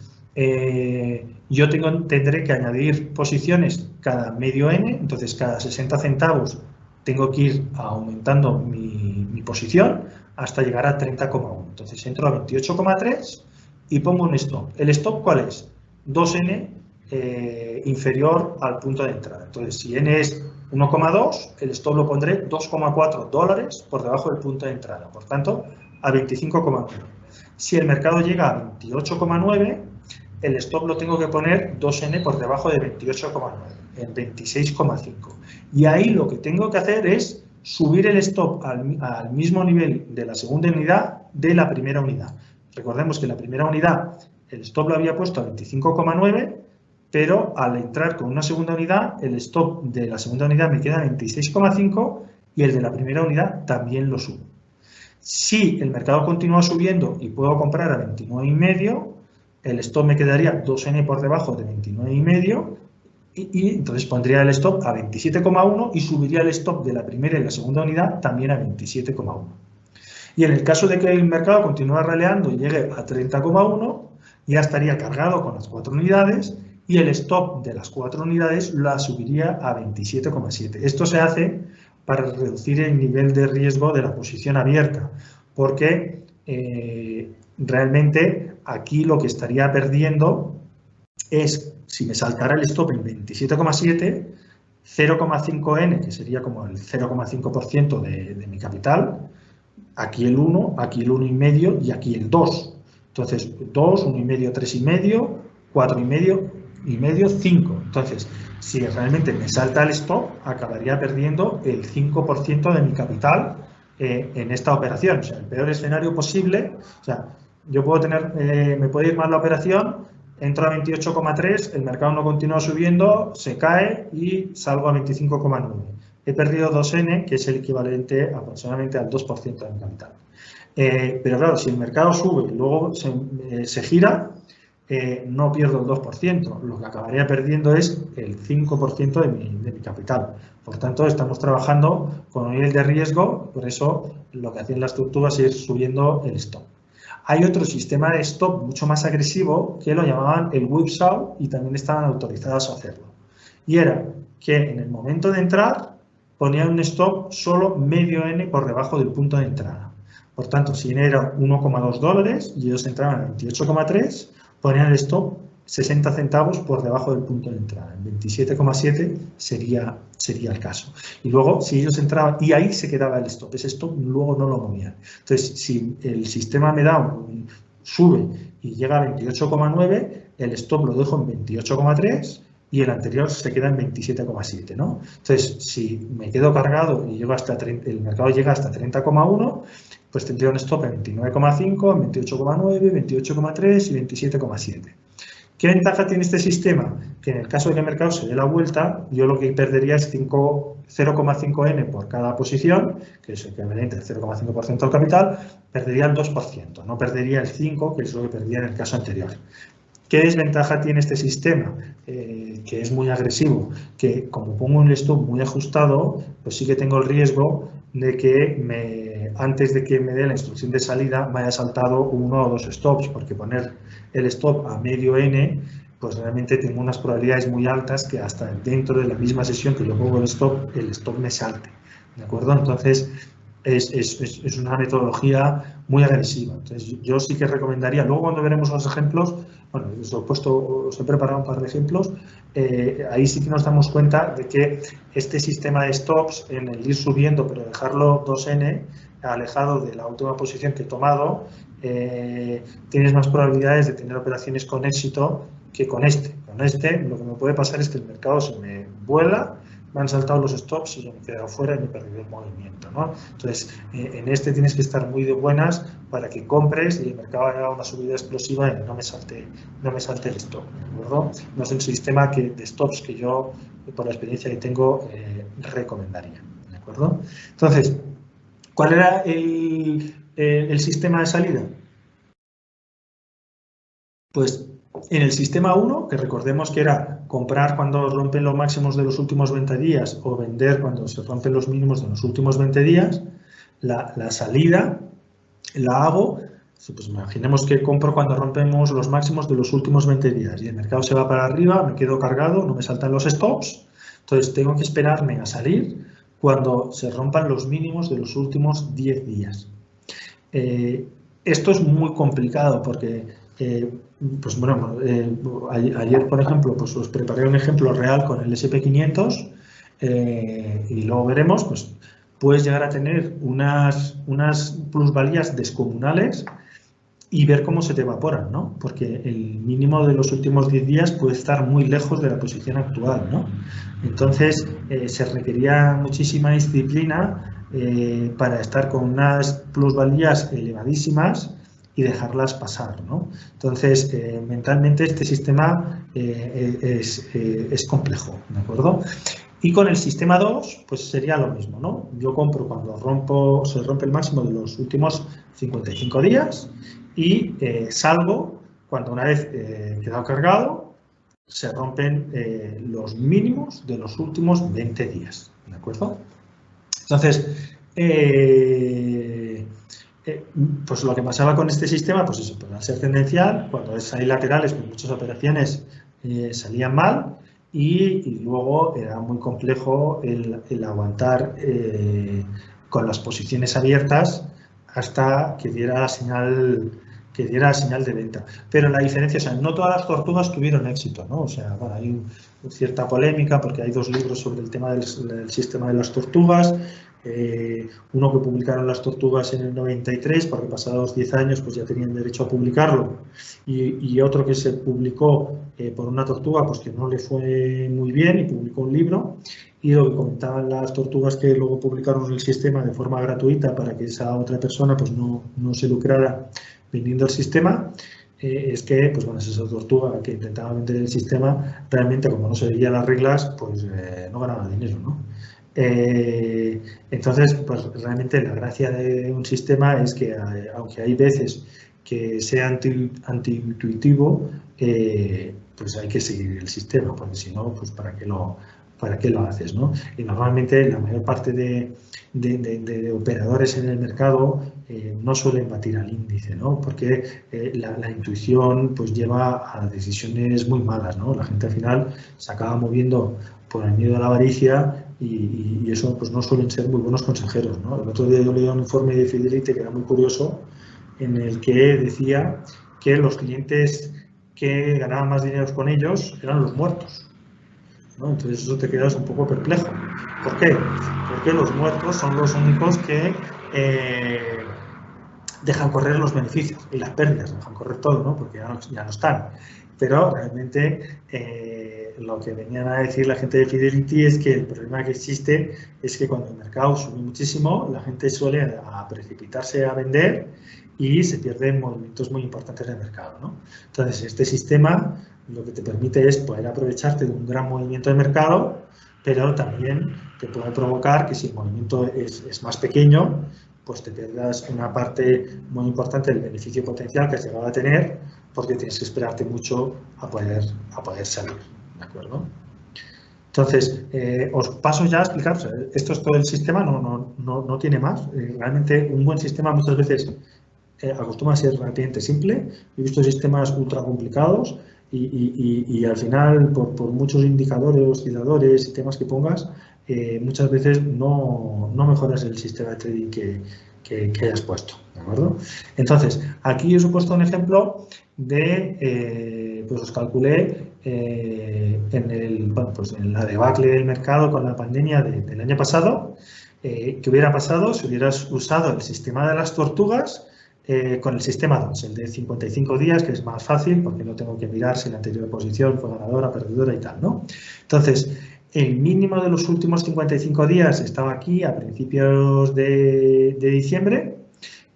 yo tendré que añadir posiciones cada medio N, entonces cada 60 centavos tengo que ir aumentando mi posición hasta llegar a 30,1. Entonces entro a 28,3 y pongo un stop. ¿El stop cuál es? 2N inferior al punto de entrada. Entonces, si N es 1,2, el stop lo pondré $2,4 por debajo del punto de entrada. Por tanto, a 25,9. Si el mercado llega a 28,9, el stop lo tengo que poner 2N por debajo de 28,9, en 26,5. Y ahí lo que tengo que hacer es subir el stop al mismo nivel de la segunda unidad de la primera unidad. Recordemos que la primera unidad, el stop lo había puesto a 25,9, pero al entrar con una segunda unidad, el stop de la segunda unidad me queda 26,5 y el de la primera unidad también lo subo. Si el mercado continúa subiendo y puedo comprar a 29,5, el stop me quedaría 2N por debajo de 29,5 y entonces pondría el stop a 27,1 y subiría el stop de la primera y la segunda unidad también a 27,1. Y en el caso de que el mercado continúe raleando y llegue a 30,1, ya estaría cargado con las 4 unidades y el stop de las 4 unidades la subiría a 27,7. Esto se hace para reducir el nivel de riesgo de la posición abierta, porque realmente aquí lo que estaría perdiendo es, si me saltara el stop en 27,7, 0,5N, que sería como el 0,5% de mi capital, aquí el 1, aquí el 1,5 y aquí el 2. Entonces, 2, 1,5, 3,5, 4,5, 5. Entonces, si realmente me salta el stop, acabaría perdiendo el 5% de mi capital en esta operación. O sea, el peor escenario posible, o sea, yo puedo tener, me puede ir mal la operación, entro a 28,3, el mercado no continúa subiendo, se cae y salgo a 25,9. He perdido 2N, que es el equivalente aproximadamente al 2% de mi capital. Pero claro, si el mercado sube y luego se gira, no pierdo el 2%, lo que acabaría perdiendo es el 5% de mi capital. Por tanto, estamos trabajando con un nivel de riesgo, por eso lo que hacen las estructuras es ir subiendo el stop. Hay otro sistema de stop mucho más agresivo que lo llamaban el whipsaw y también estaban autorizados a hacerlo. Y era que en el momento de entrar ponía un stop solo medio N por debajo del punto de entrada. Por tanto, si era 1,2 dólares y ellos entraban a 28,3, ponían el stop 60 centavos por debajo del punto de entrada. En 27,7 sería el caso. Y luego, si ellos entraban, y ahí se quedaba el stop, ese stop luego no lo movían. Entonces, si el sistema me da sube y llega a 28,9, el stop lo dejo en 28,3 y el anterior se queda en 27,7, ¿no? Entonces, si me quedo cargado y llego hasta el mercado llega hasta 30,1, pues tendría un stop en 29,5, en 28,9, 28,3 y 27,7. ¿Qué ventaja tiene este sistema? Que en el caso de que el mercado se dé la vuelta, yo lo que perdería es 0,5N por cada posición, que es el equivalente al 0,5% del capital, perdería el 2%, no perdería el 5%, que es lo que perdía en el caso anterior. ¿Qué desventaja tiene este sistema? Que es muy agresivo, que como pongo un stop muy ajustado, pues sí que tengo el riesgo de que antes de que me dé la instrucción de salida me haya saltado 1 o 2 stops, porque poner el stop a medio N, pues realmente tengo unas probabilidades muy altas que hasta dentro de la misma sesión que yo pongo el stop me salte, ¿de acuerdo? Entonces, es una metodología muy agresiva. Entonces, yo sí que recomendaría, luego cuando veremos los ejemplos, bueno, os he preparado un par de ejemplos, ahí sí que nos damos cuenta de que este sistema de stops, en el ir subiendo, pero dejarlo 2N, alejado de la última posición que he tomado, tienes más probabilidades de tener operaciones con éxito que con este. Con este, lo que me puede pasar es que el mercado se me vuela, me han saltado los stops y yo me he quedado fuera y me he perdido el movimiento, ¿no? Entonces, en este tienes que estar muy de buenas para que compres y el mercado haga una subida explosiva y no me salte el stop, ¿de acuerdo? No es el sistema de stops que yo, por la experiencia que tengo, recomendaría, ¿de acuerdo? Entonces, ¿cuál era el sistema de salida? Pues en el sistema 1, que recordemos que era comprar cuando rompen los máximos de los últimos 20 días o vender cuando se rompen los mínimos de los últimos 20 días, la salida la hago, pues imaginemos que compro cuando rompemos los máximos de los últimos 20 días y el mercado se va para arriba, me quedo cargado, no me saltan los stops, entonces tengo que esperarme a salir cuando se rompan los mínimos de los últimos 10 días. Esto es muy complicado porque pues bueno, ayer, por ejemplo, pues os preparé un ejemplo real con el SP500 y luego veremos, pues puedes llegar a tener unas plusvalías descomunales y ver cómo se te evaporan, ¿no? Porque el mínimo de los últimos 10 días puede estar muy lejos de la posición actual, ¿no? Entonces, se requería muchísima disciplina para estar con unas plusvalías elevadísimas y dejarlas pasar, ¿no? Entonces, mentalmente este sistema es complejo, ¿de acuerdo? Y con el sistema 2, pues sería lo mismo, ¿no? Yo compro cuando se rompe el máximo de los últimos 55 días y salgo cuando una vez quedado cargado, se rompen los mínimos de los últimos 20 días, ¿de acuerdo? Entonces, pues lo que pasaba con este sistema, pues eso, al ser tendencial, cuando es ahí laterales, pues muchas operaciones salían mal y luego era muy complejo el aguantar con las posiciones abiertas hasta que diera señal de venta. Pero la diferencia, o sea, no todas las tortugas tuvieron éxito, ¿no? O sea, bueno, hay cierta polémica porque hay 2 libros sobre el tema del sistema de las tortugas. Uno que publicaron las tortugas en el 93, porque pasados 10 años pues ya tenían derecho a publicarlo, y otro que se publicó por una tortuga pues que no le fue muy bien y publicó un libro, y lo que comentaban las tortugas que luego publicaron el sistema de forma gratuita para que esa otra persona pues no se lucrara vendiendo el sistema, es que pues bueno, esa tortuga que intentaba vender el sistema, realmente como no se veían las reglas, pues no ganaba dinero, ¿no? Entonces, pues realmente la gracia de un sistema es que, aunque hay veces que sea antiintuitivo, pues hay que seguir el sistema, porque si no, pues ¿para qué lo haces, ¿no? Y normalmente la mayor parte de operadores en el mercado no suelen batir al índice, ¿no? Porque la intuición pues lleva a decisiones muy malas, ¿no? La gente al final se acaba moviendo por el miedo a la avaricia y eso pues no suelen ser muy buenos consejeros, ¿no? El otro día yo leí un informe de Fidelity que era muy curioso, en el que decía que los clientes que ganaban más dinero con ellos eran los muertos, ¿no? Entonces eso te quedas un poco perplejo. ¿Por qué? Porque los muertos son los únicos que dejan correr los beneficios y las pérdidas, dejan correr todo, ¿no? Porque ya no están. Pero realmente lo que venían a decir la gente de Fidelity es que el problema que existe es que cuando el mercado sube muchísimo, la gente suele precipitarse a vender y se pierden movimientos muy importantes del mercado, ¿no? Entonces, este sistema lo que te permite es poder aprovecharte de un gran movimiento de mercado, pero también te puede provocar que si el movimiento es más pequeño, pues te pierdas una parte muy importante del beneficio potencial que has llegado a tener, porque tienes que esperarte mucho a poder salir, ¿de acuerdo? Entonces, os paso ya a explicar, o sea, esto es todo el sistema, no tiene más. Realmente un buen sistema muchas veces acostumbra a ser relativamente simple. He visto sistemas ultra complicados y al final, por muchos indicadores, osciladores y temas que pongas, muchas veces no mejoras el sistema de trading que hayas puesto, ¿de acuerdo? Entonces, aquí os he puesto un ejemplo de, pues os calculé en la debacle del mercado con la pandemia del año pasado, ¿qué hubiera pasado si hubieras usado el sistema de las tortugas con el sistema 2, el de 55 días, que es más fácil porque no tengo que mirar si la anterior posición fue ganadora, perdedora y tal, ¿no? Entonces, el mínimo de los últimos 55 días estaba aquí a principios de diciembre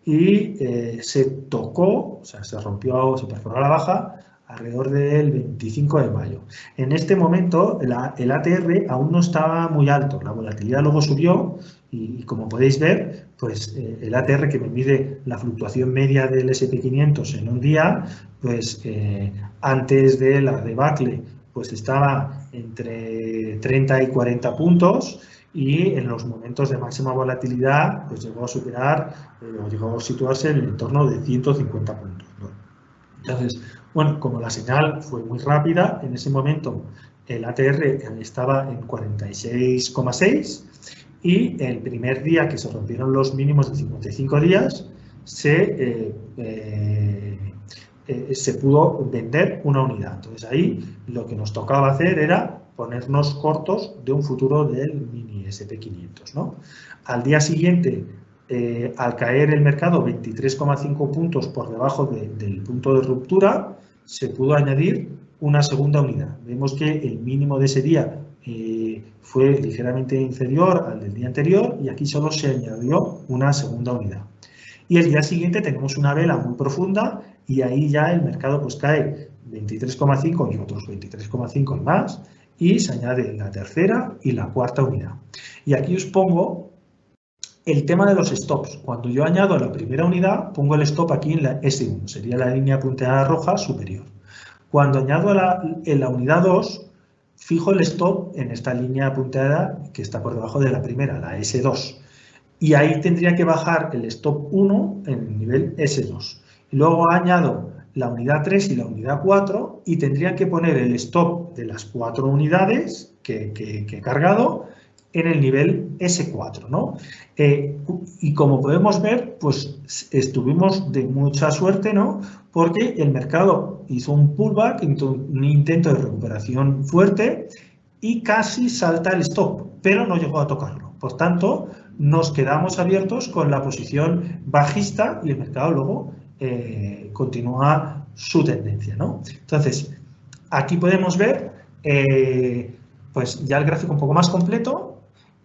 y se tocó, o sea, se rompió, se perforó a la baja alrededor del 25 de mayo. En este momento el ATR aún no estaba muy alto, la volatilidad luego subió y como podéis ver, pues el ATR, que me mide la fluctuación media del S&P 500 en un día, pues antes de la debacle pues estaba entre 30 y 40 puntos y en los momentos de máxima volatilidad pues llegó a superar o llegó a situarse en el entorno de 150 puntos, ¿no? Entonces, bueno, como la señal fue muy rápida, en ese momento el ATR estaba en 46,6 y el primer día que se rompieron los mínimos de 55 días se pudo vender una unidad. Entonces ahí lo que nos tocaba hacer era ponernos cortos de un futuro del mini S&P 500, ¿no? Al día siguiente, al caer el mercado 23,5 puntos por debajo del punto de ruptura, se pudo añadir una segunda unidad. Vemos que el mínimo de ese día fue ligeramente inferior al del día anterior y aquí solo se añadió una segunda unidad. Y el día siguiente tenemos una vela muy profunda y ahí ya el mercado pues cae 23,5 y otros 23,5 y más, y se añade la tercera y la cuarta unidad. Y aquí os pongo el tema de los stops. Cuando yo añado la primera unidad, pongo el stop aquí en la S1, sería la línea punteada roja superior. Cuando añado en la unidad 2, fijo el stop en esta línea punteada que está por debajo de la primera, la S2. Y ahí tendría que bajar el stop 1 en el nivel S2. Y luego añado la unidad 3 y la unidad 4 y tendría que poner el stop de las 4 unidades que he cargado en el nivel S4, ¿no? Y como podemos ver, pues estuvimos de mucha suerte, ¿no? Porque el mercado hizo un pullback, un intento de recuperación fuerte y casi salta el stop, pero no llegó a tocarlo. Por tanto, nos quedamos abiertos con la posición bajista y el mercado luego continúa su tendencia, ¿no? Entonces, aquí podemos ver pues ya el gráfico un poco más completo.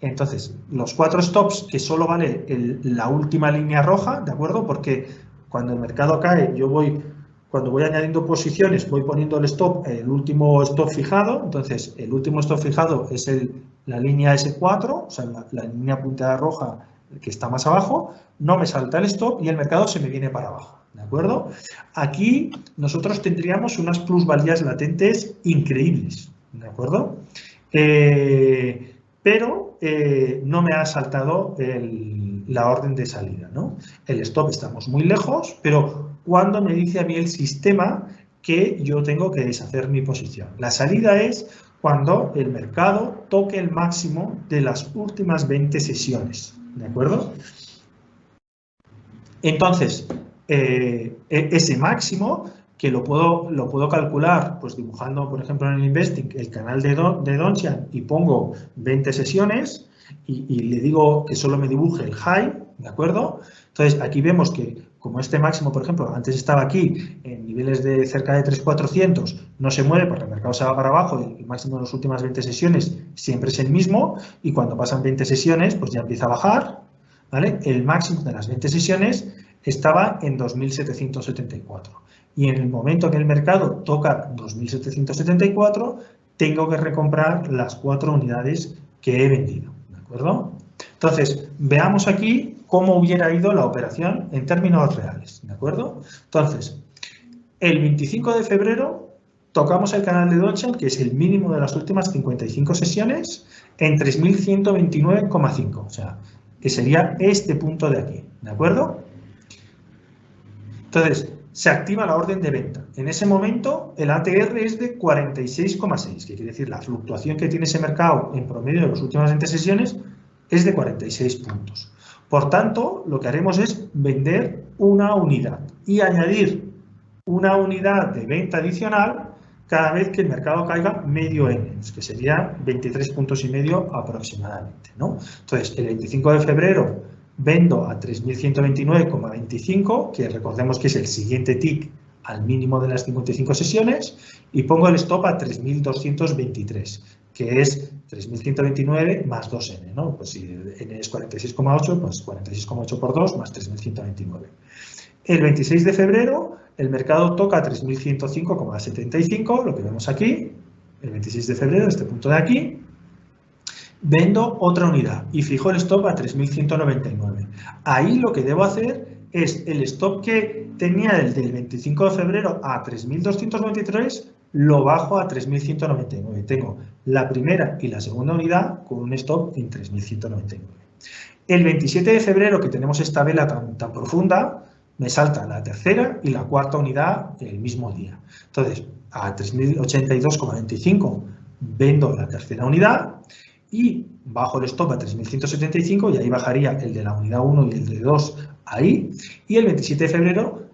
Entonces, los 4 stops, que solo vale la última línea roja, ¿de acuerdo? Porque cuando el mercado cae, cuando voy añadiendo posiciones, voy poniendo el último stop fijado. Entonces, el último stop fijado es la línea S4, o sea, la línea punteada roja que está más abajo, no me salta el stop y el mercado se me viene para abajo, ¿de acuerdo? Aquí la tendríamos unas plusvalías latentes increíbles, ¿de acuerdo? Pero no me ha saltado la orden de salida, ¿no? El stop estamos muy lejos, pero cuando me dice a mí el sistema que yo tengo que deshacer mi posición. La salida es cuando el mercado toque el máximo de las últimas 20 sesiones, ¿de acuerdo? Entonces, ese máximo, que lo puedo calcular pues dibujando, por ejemplo, en el Investing, el canal de Donchian y pongo 20 sesiones y le digo que solo me dibuje el high, ¿de acuerdo? Entonces, aquí vemos que como este máximo, por ejemplo, antes estaba aquí en niveles de cerca de 3.400, no se mueve porque el mercado se va para abajo y el máximo de las últimas 20 sesiones siempre es el mismo y cuando pasan 20 sesiones pues ya empieza a bajar, ¿vale? El máximo de las 20 sesiones estaba en 2.774 y en el momento que el mercado toca 2.774 tengo que recomprar las 4 unidades que he vendido, ¿de acuerdo? Entonces, veamos aquí cómo hubiera ido la operación en términos reales, ¿de acuerdo? Entonces, el 25 de febrero tocamos el canal de Donchian, que es el mínimo de las últimas 55 sesiones, en 3.129,5, o sea, que sería este punto de aquí, ¿de acuerdo? Entonces, se activa la orden de venta. En ese momento, el ATR es de 46,6, que quiere decir la fluctuación que tiene ese mercado en promedio de las últimas 20 sesiones es de 46 puntos. Por tanto, lo que haremos es vender una unidad y añadir una unidad de venta adicional cada vez que el mercado caiga medio N, que sería 23 puntos y medio aproximadamente, ¿no? Entonces, el 25 de febrero vendo a 3.129,25, que recordemos que es el siguiente tick al mínimo de las 55 sesiones, y pongo el stop a 3.223, que es 3.129 más 2N, ¿no? Pues si N es 46,8, pues 46,8 por 2 más 3.129. El 26 de febrero el mercado toca 3.105,75, lo que vemos aquí, el 26 de febrero, este punto de aquí, vendo otra unidad y fijo el stop a 3.199. Ahí lo que debo hacer es el stop que tenía el del 25 de febrero a 3.293, lo bajo a 3.199. Tengo la primera y la segunda unidad con un stop en 3.199. El 27 de febrero, que tenemos esta vela tan profunda, me salta la tercera y la cuarta unidad el mismo día. Entonces, a 3.082,25 vendo la tercera unidad y bajo el stop a 3.175 y ahí bajaría el de la unidad 1 y el de 2 ahí. Y el 27 de febrero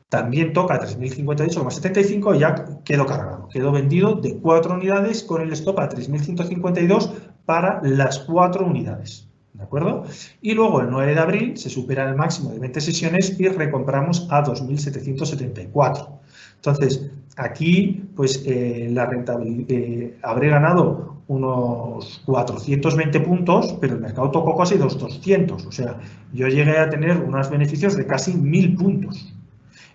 también toca 3.058,75 y ya quedo cargado. Quedo vendido de 4 unidades con el stop a 3.152 para las 4 unidades. ¿De acuerdo? Y luego el 9 de abril se supera el máximo de 20 sesiones y recompramos a 2.774. Entonces, aquí pues la rentabilidad, habré ganado unos 420 puntos, pero el mercado tocó casi los 200. O sea, yo llegué a tener unos beneficios de casi 1000 puntos.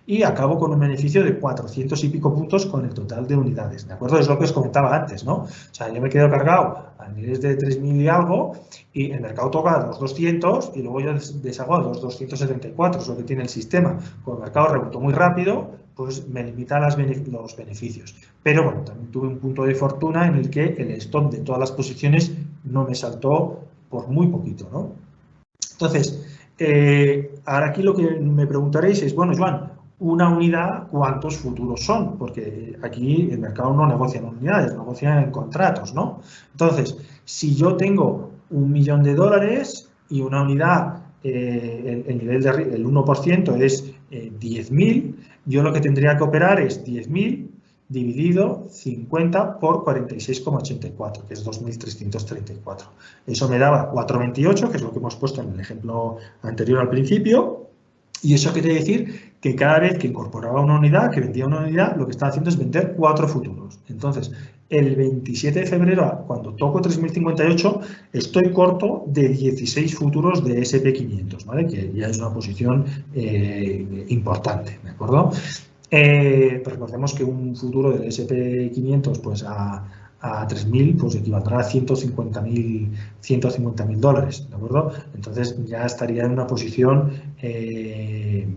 Y acabo con un beneficio de 400 y pico puntos con el total de unidades, ¿de acuerdo? Es lo que os comentaba antes, ¿no? O sea, yo me quedo cargado a niveles de 3000 y algo y el mercado toca a los 200 y luego yo deshago a los 274, es lo que tiene el sistema. Como el mercado rebotó muy rápido, pues me limita los beneficios. Pero bueno, también tuve un punto de fortuna en el que el stop de todas las posiciones no me saltó por muy poquito, ¿no? Entonces, ahora aquí lo que me preguntaréis es, bueno, Joan, una unidad, ¿cuántos futuros son? Porque aquí el mercado no negocia en unidades, negocia en contratos, ¿no? Entonces, si yo tengo $1.000.000 y una unidad, el nivel del 1% es 10.000, yo lo que tendría que operar es 10.000 dividido 50 por 46,84, que es 2.334. Eso me daba 4,28, que es lo que hemos puesto en el ejemplo anterior al principio. Y eso quiere decir que cada vez que incorporaba una unidad, que vendía una unidad, lo que estaba haciendo es vender 4 futuros. Entonces, el 27 de febrero, cuando toco 3.058, estoy corto de 16 futuros de SP500, ¿vale? Que ya es una posición importante, ¿de acuerdo? Pues recordemos que un futuro del SP500 pues a 3.000 pues equivaldrá a $150.000, ¿de acuerdo? Entonces ya estaría en una posición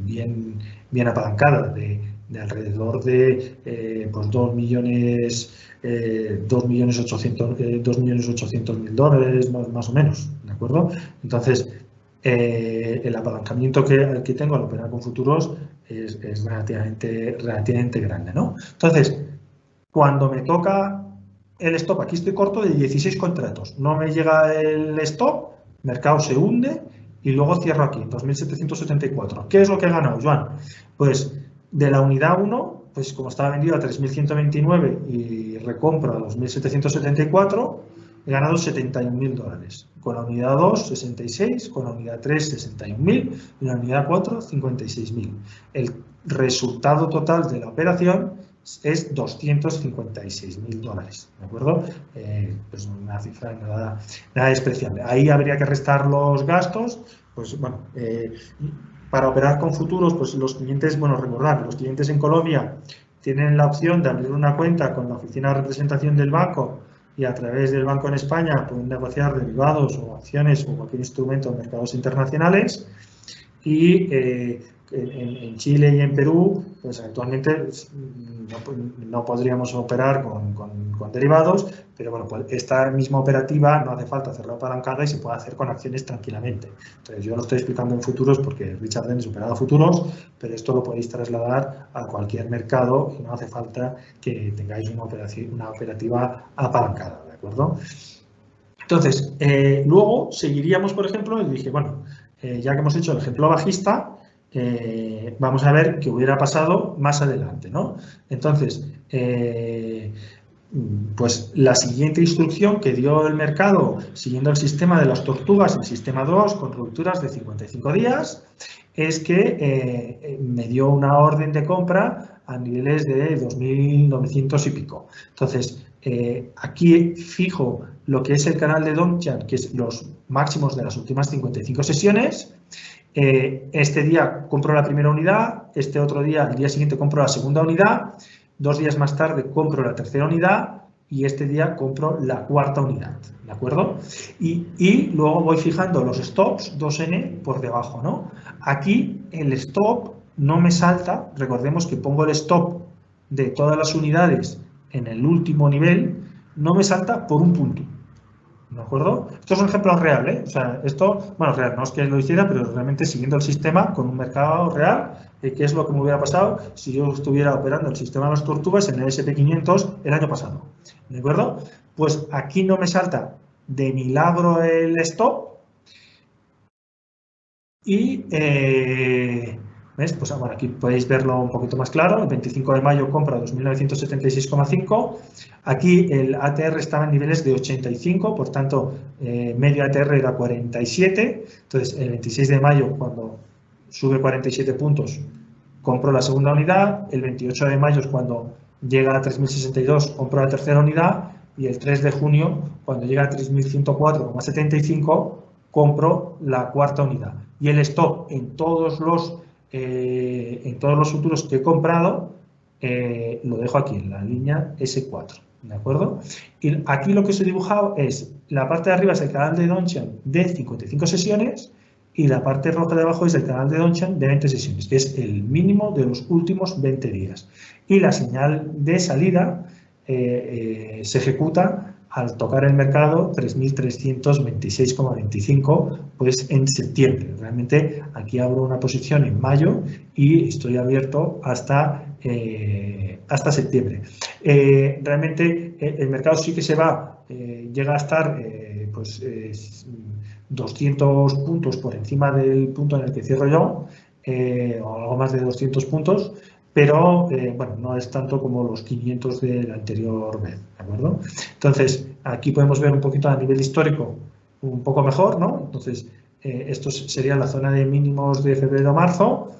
bien apalancada de alrededor de pues 2.800.000 más o menos, ¿de acuerdo? Entonces el apalancamiento que tengo al operar con futuros es relativamente grande, ¿no? Entonces, cuando me toca el stop, aquí estoy corto de 16 contratos, no me llega el stop, mercado se hunde y luego cierro aquí, 2.774. ¿Qué es lo que he ganado, Joan? Pues de la unidad 1, pues como estaba vendido a 3.129 y recompro a 2.774, he ganado $71.000. Con la unidad 2, 66, con la unidad 3, 61.000 y la unidad 4, 56.000. El resultado total de la operación es $256.000, ¿de acuerdo? Pues una cifra nada despreciable. Ahí habría que restar los gastos, pues bueno, para operar con futuros, pues los clientes, bueno, recordad, los clientes en Colombia tienen la opción de abrir una cuenta con la oficina de representación del banco y a través del banco en España pueden negociar derivados o acciones o cualquier instrumento en mercados internacionales. Y en Chile y en Perú, pues actualmente no podríamos operar con derivados, pero bueno, pues esta misma operativa no hace falta hacerla apalancada y se puede hacer con acciones tranquilamente. Entonces yo lo estoy explicando en futuros porque Richard Dennis operaba futuros, pero esto lo podéis trasladar a cualquier mercado y no hace falta que tengáis una operativa apalancada, ¿de acuerdo? Entonces, luego seguiríamos, por ejemplo, y dije, bueno, ya que hemos hecho el ejemplo bajista, vamos a ver qué hubiera pasado más adelante, ¿no? Entonces, pues la siguiente instrucción que dio el mercado siguiendo el sistema de las tortugas, el sistema 2, con rupturas de 55 días, es que me dio una orden de compra a niveles de 2.900 y pico. Entonces, aquí fijo lo que es el canal de Dongchan, que es los máximos de las últimas 55 sesiones. Este día compro la primera unidad, este otro día, el día siguiente compro la segunda unidad, 2 días más tarde compro la tercera unidad y este día compro la cuarta unidad, ¿de acuerdo? Y luego voy fijando los stops 2N por debajo, ¿no? Aquí el stop no me salta, recordemos que pongo el stop de todas las unidades en el último nivel, no me salta por un punto, ¿de acuerdo? Esto es un ejemplo real, ¿eh? O sea, esto, bueno, real, no es que lo hiciera, pero realmente siguiendo el sistema con un mercado real, ¿qué es lo que me hubiera pasado si yo estuviera operando el sistema de las tortugas en el SP500 el año pasado? ¿De acuerdo? Pues aquí no me salta de milagro el stop y ¿ves? Pues bueno, aquí podéis verlo un poquito más claro. El 25 de mayo compra 2.976,5. Aquí el ATR estaba en niveles de 85, por tanto, medio ATR era 47. Entonces, el 26 de mayo, cuando sube 47 puntos, compro la segunda unidad. El 28 de mayo es cuando llega a 3.062, compro la tercera unidad. y el 3 de junio, cuando llega a 3.104,75, compro la cuarta unidad. Y el stop en todos los futuros que he comprado lo dejo aquí en la línea S4, ¿de acuerdo? Y aquí lo que os he dibujado es, la parte de arriba es el canal de Donchian de 55 sesiones y la parte roja de abajo es el canal de Donchian de 20 sesiones, que es el mínimo de los últimos 20 días. Y la señal de salida se ejecuta al tocar el mercado 3.326,25, pues en septiembre. Realmente aquí abro una posición en mayo y estoy abierto hasta septiembre. Realmente el mercado sí que se va, llega a estar 200 puntos por encima del punto en el que cierro yo, o algo más de 200 puntos, pero bueno, no es tanto como los 500 de la anterior vez, ¿de acuerdo? Entonces, aquí podemos ver un poquito a nivel histórico un poco mejor, ¿no? Entonces, esto sería la zona de mínimos de febrero a marzo.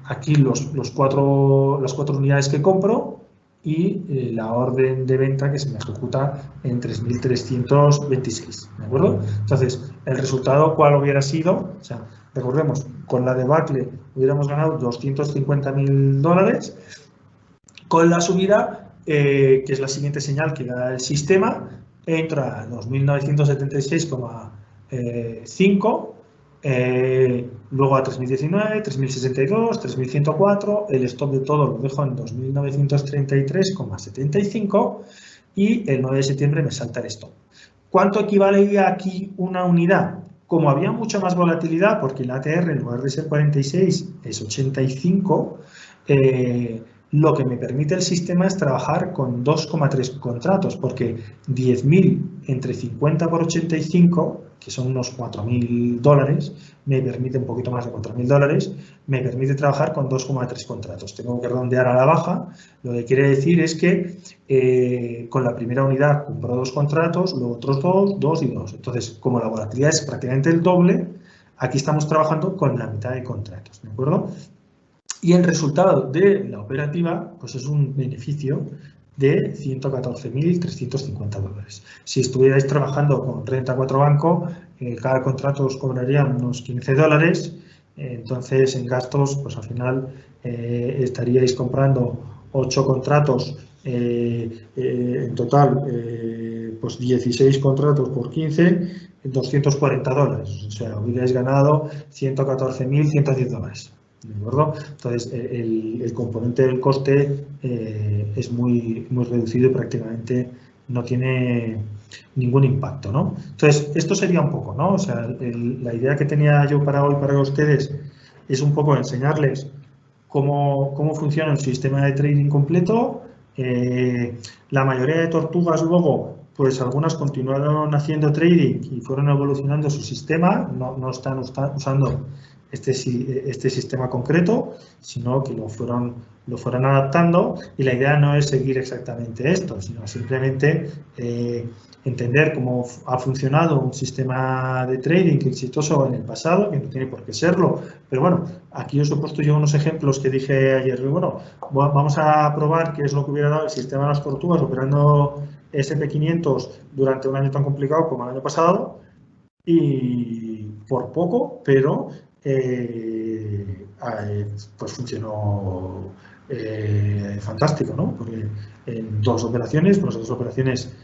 Aquí las cuatro unidades que compro y la orden de venta que se me ejecuta en 3.326, ¿de acuerdo? Entonces, el resultado, ¿cuál hubiera sido? O sea, recordemos, con la debacle hubiéramos ganado $250.000. Con la subida, que es la siguiente señal que da el sistema, entra a 2.976,5, luego a 3.019, 3.062, 3.104, el stop de todo lo dejo en 2.933,75 y el 9 de septiembre me salta el stop. ¿Cuánto equivalería aquí una unidad? Como había mucha más volatilidad, porque el ATR en lugar de ser 46 es 85, lo que me permite el sistema es trabajar con 2,3 contratos, porque 10.000 entre 50 por 85, que son unos $4.000, me permite un poquito más de $4.000, me permite trabajar con 2,3 contratos. Tengo que redondear a la baja, lo que quiere decir es que con la primera unidad compro 2 contratos, luego otros 2 y 2. Entonces, como la volatilidad es prácticamente el doble, aquí estamos trabajando con la mitad de contratos, ¿de acuerdo? Y el resultado de la operativa pues es un beneficio de $114.350. Si estuvierais trabajando con renta 4 banco, cada contrato os cobraría unos $15. Entonces, en gastos, pues al final estaríais comprando 8 contratos, en total, pues 16 contratos por 15, $240. O sea, hubierais ganado $114.110. ¿De acuerdo? Entonces, el componente del coste es muy reducido y prácticamente no tiene ningún impacto, ¿no? Entonces, esto sería un poco, ¿no? O sea, la idea que tenía yo para hoy para ustedes es un poco enseñarles cómo funciona un sistema de trading completo. La mayoría de tortugas luego, pues algunas continuaron haciendo trading y fueron evolucionando su sistema, no están usando este sistema concreto, sino que lo fueron adaptando, y la idea no es seguir exactamente esto, sino simplemente entender cómo ha funcionado un sistema de trading exitoso en el pasado, que no tiene por qué serlo, pero bueno, aquí os he puesto yo unos ejemplos que dije ayer. Bueno, vamos a probar qué es lo que hubiera dado el sistema de las tortugas operando SP500 durante un año tan complicado como el año pasado, y por poco, pero pues funcionó fantástico, ¿no? Porque en 2 operaciones, pues 2 operaciones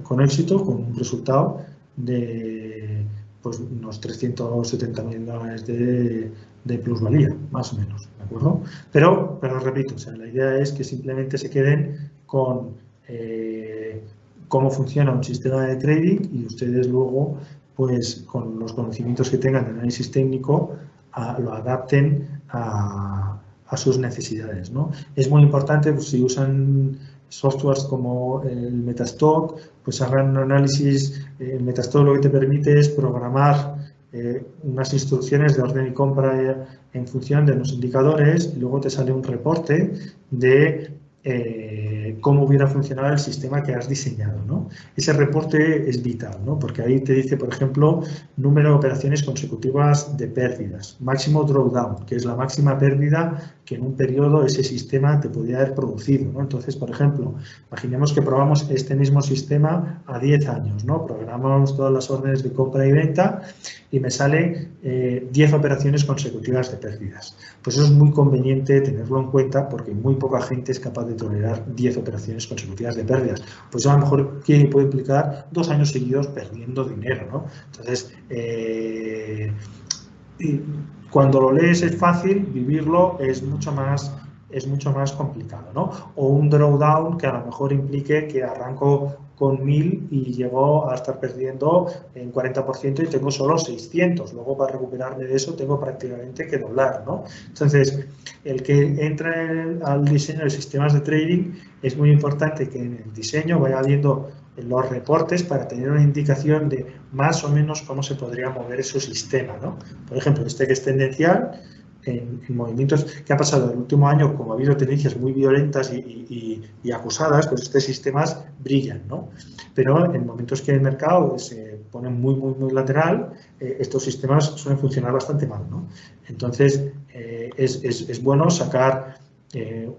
con éxito, con un resultado de pues unos $370.000 de plusvalía, más o menos, ¿de acuerdo? Pero repito, o sea, la idea es que simplemente se queden con cómo funciona un sistema de trading y ustedes luego, pues con los conocimientos que tengan de análisis técnico, lo adapten a sus necesidades, ¿no? Es muy importante, pues, si usan softwares como el Metastock, pues hagan un análisis. El Metastock lo que te permite es programar unas instrucciones de orden y compra en función de los indicadores, y luego te sale un reporte de cómo hubiera funcionado el sistema que has diseñado, ¿no? Ese reporte es vital, ¿no? Porque ahí te dice, por ejemplo, número de operaciones consecutivas de pérdidas, máximo drawdown, que es la máxima pérdida que en un periodo ese sistema te podía haber producido, ¿no? Entonces, por ejemplo, imaginemos que probamos este mismo sistema a 10 años, ¿no? Programamos todas las órdenes de compra y venta y me sale 10 operaciones consecutivas de pérdidas. Pues eso es muy conveniente tenerlo en cuenta porque muy poca gente es capaz de tolerar 10 operaciones consecutivas de pérdidas. Pues a lo mejor puede implicar 2 años seguidos perdiendo dinero, ¿no? Entonces, cuando lo lees es fácil, vivirlo es mucho más complicado, ¿no? O un drawdown que a lo mejor implique que arranco con 1000 y llego a estar perdiendo en 40% y tengo solo 600. Luego, para recuperarme de eso, tengo prácticamente que doblar, ¿no? Entonces, el que entra al diseño de sistemas de trading es muy importante que en el diseño vaya viendo los reportes para tener una indicación de más o menos cómo se podría mover ese sistema, ¿no? Por ejemplo, este que es tendencial, en movimientos que ha pasado el último año, como ha habido tendencias muy violentas y acusadas, pues estos sistemas brillan, ¿no? Pero en momentos que el mercado se pone muy lateral, estos sistemas suelen funcionar bastante mal, ¿no? Entonces, es bueno sacar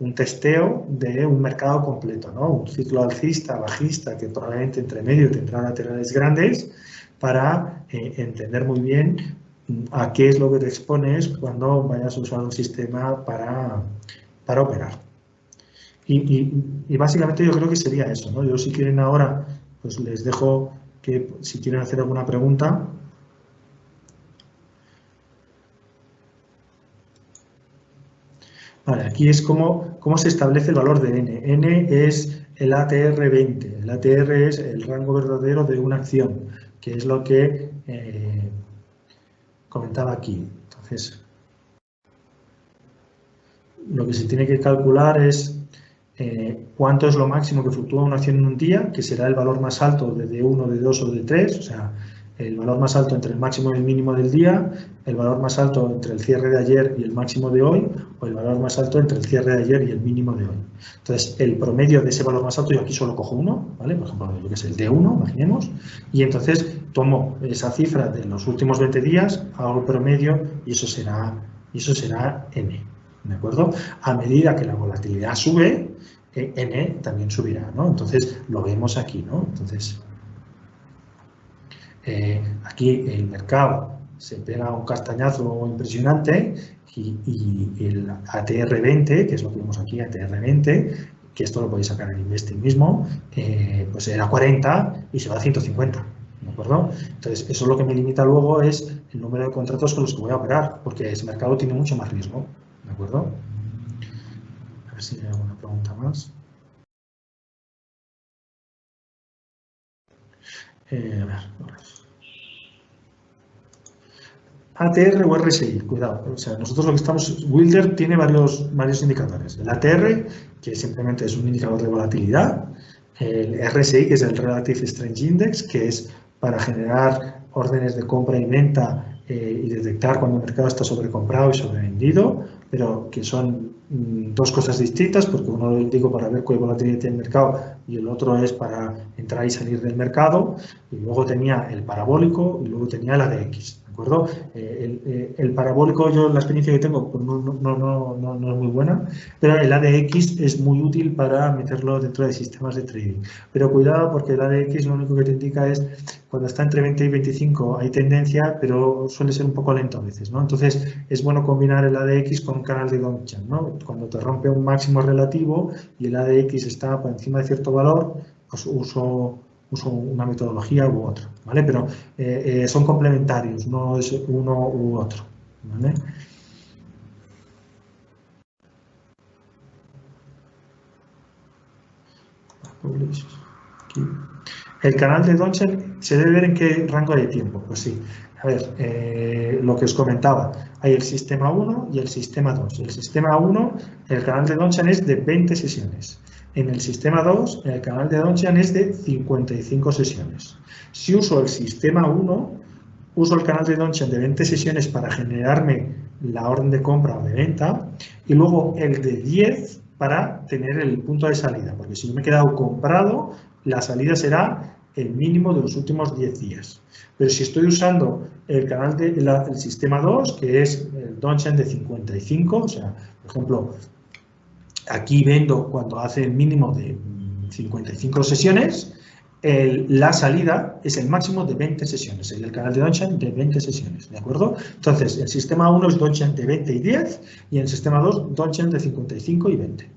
un testeo de un mercado completo, ¿no? Un ciclo alcista, bajista, que probablemente entre medio tendrá laterales grandes, para entender muy bien a qué es lo que te expones cuando vayas a usar un sistema para operar. Y básicamente yo creo que sería eso, ¿no? Yo, si quieren ahora, pues les dejo que si quieren hacer alguna pregunta. Vale, aquí es cómo se establece el valor de N. N es el ATR20. El ATR es el rango verdadero de una acción, que es lo que comentaba aquí. Entonces, lo que se tiene que calcular es cuánto es lo máximo que fluctúa una acción en un día, que será el valor más alto de D1, D2 o D3, o sea, el valor más alto entre el máximo y el mínimo del día, el valor más alto entre el cierre de ayer y el máximo de hoy, o el valor más alto entre el cierre de ayer y el mínimo de hoy. Entonces, el promedio de ese valor más alto, yo aquí solo cojo uno, ¿vale? Por ejemplo, yo que sé, el D1, imaginemos, y entonces tomo esa cifra de los últimos 20 días, hago el promedio y eso será N, ¿de acuerdo? A medida que la volatilidad sube, N también subirá, ¿no? Entonces, lo vemos aquí, ¿no? Entonces, aquí el mercado se pega un castañazo impresionante y el ATR20, que es lo que vemos aquí, ATR20, que esto lo podéis sacar en Investing mismo, pues era 40 y se va a 150, ¿de acuerdo? Entonces, eso lo que me limita luego es el número de contratos con los que voy a operar, porque ese mercado tiene mucho más riesgo, ¿de acuerdo? A ver si hay alguna pregunta más. A ver. ATR o RSI, cuidado. O sea, nosotros lo que estamos, Wilder tiene varios indicadores. El ATR, que simplemente es un indicador de volatilidad. El RSI, que es el Relative Strength Index, que es para generar órdenes de compra y venta y detectar cuando el mercado está sobrecomprado y sobrevendido, pero que son dos cosas distintas, porque uno lo indico para ver cuál volatilidad tiene el mercado y el otro es para entrar y salir del mercado. Y luego tenía el parabólico y luego tenía el ADX. ¿De acuerdo? El parabólico, yo la experiencia que tengo pues no es muy buena, pero el ADX es muy útil para meterlo dentro de sistemas de trading. Pero cuidado, porque el ADX lo único que te indica es cuando está entre 20 y 25 hay tendencia, pero suele ser un poco lento a veces, ¿no? Entonces es bueno combinar el ADX con un canal de Dongchan, ¿no? Cuando te rompe un máximo relativo y el ADX está por encima de cierto valor, pues uso una metodología u otra, ¿vale? Pero son complementarios, no es uno u otro, ¿vale? Aquí. El canal de Dongchan se debe ver en qué rango de tiempo. Pues sí, a ver, lo que os comentaba, hay el sistema 1 y el sistema 2. El sistema 1, el canal de Dongchan es de 20 sesiones. En el sistema 2, el canal de Dongchan es de 55 sesiones. Si uso el sistema 1, uso el canal de Dongchan de 20 sesiones para generarme la orden de compra o de venta, y luego el de 10 para tener el punto de salida, porque si yo me he quedado comprado, la salida será el mínimo de los últimos 10 días. Pero si estoy usando el canal el sistema 2, que es el downtrend de 55, o sea, por ejemplo, aquí vendo cuando hace el mínimo de 55 sesiones, la salida es el máximo de 20 sesiones, el canal de downtrend de 20 sesiones, ¿de acuerdo? Entonces, el sistema 1 es downtrend de 20 y 10 y en el sistema 2 downtrend de 55 y 20.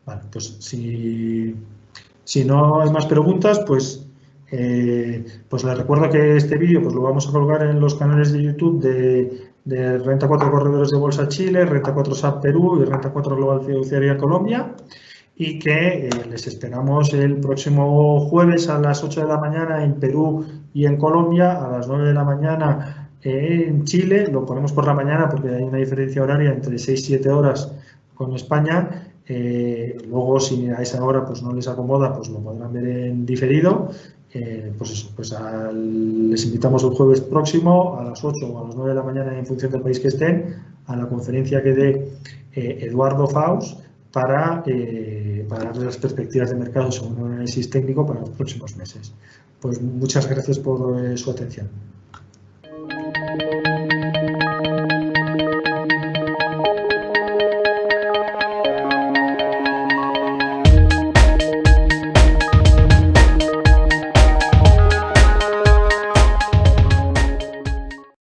Vale, pues si no hay más preguntas, pues les recuerdo que este vídeo pues lo vamos a colgar en los canales de YouTube de Renta 4 Corredores de Bolsa Chile, Renta 4 SAP Perú y Renta 4 Global Fiduciaria Colombia, y que les esperamos el próximo jueves a las 8 de la mañana en Perú y en Colombia, a las 9 de la mañana en Chile. Lo ponemos por la mañana porque hay una diferencia horaria entre 6 y 7 horas con España. Luego, si a esa hora pues no les acomoda, pues lo podrán ver en diferido. Pues eso, pues les invitamos el jueves próximo a las 8 o a las 9 de la mañana, en función del país que estén, a la conferencia que dé Eduardo Faus para darles las perspectivas de mercado según un análisis técnico para los próximos meses. Pues muchas gracias por su atención.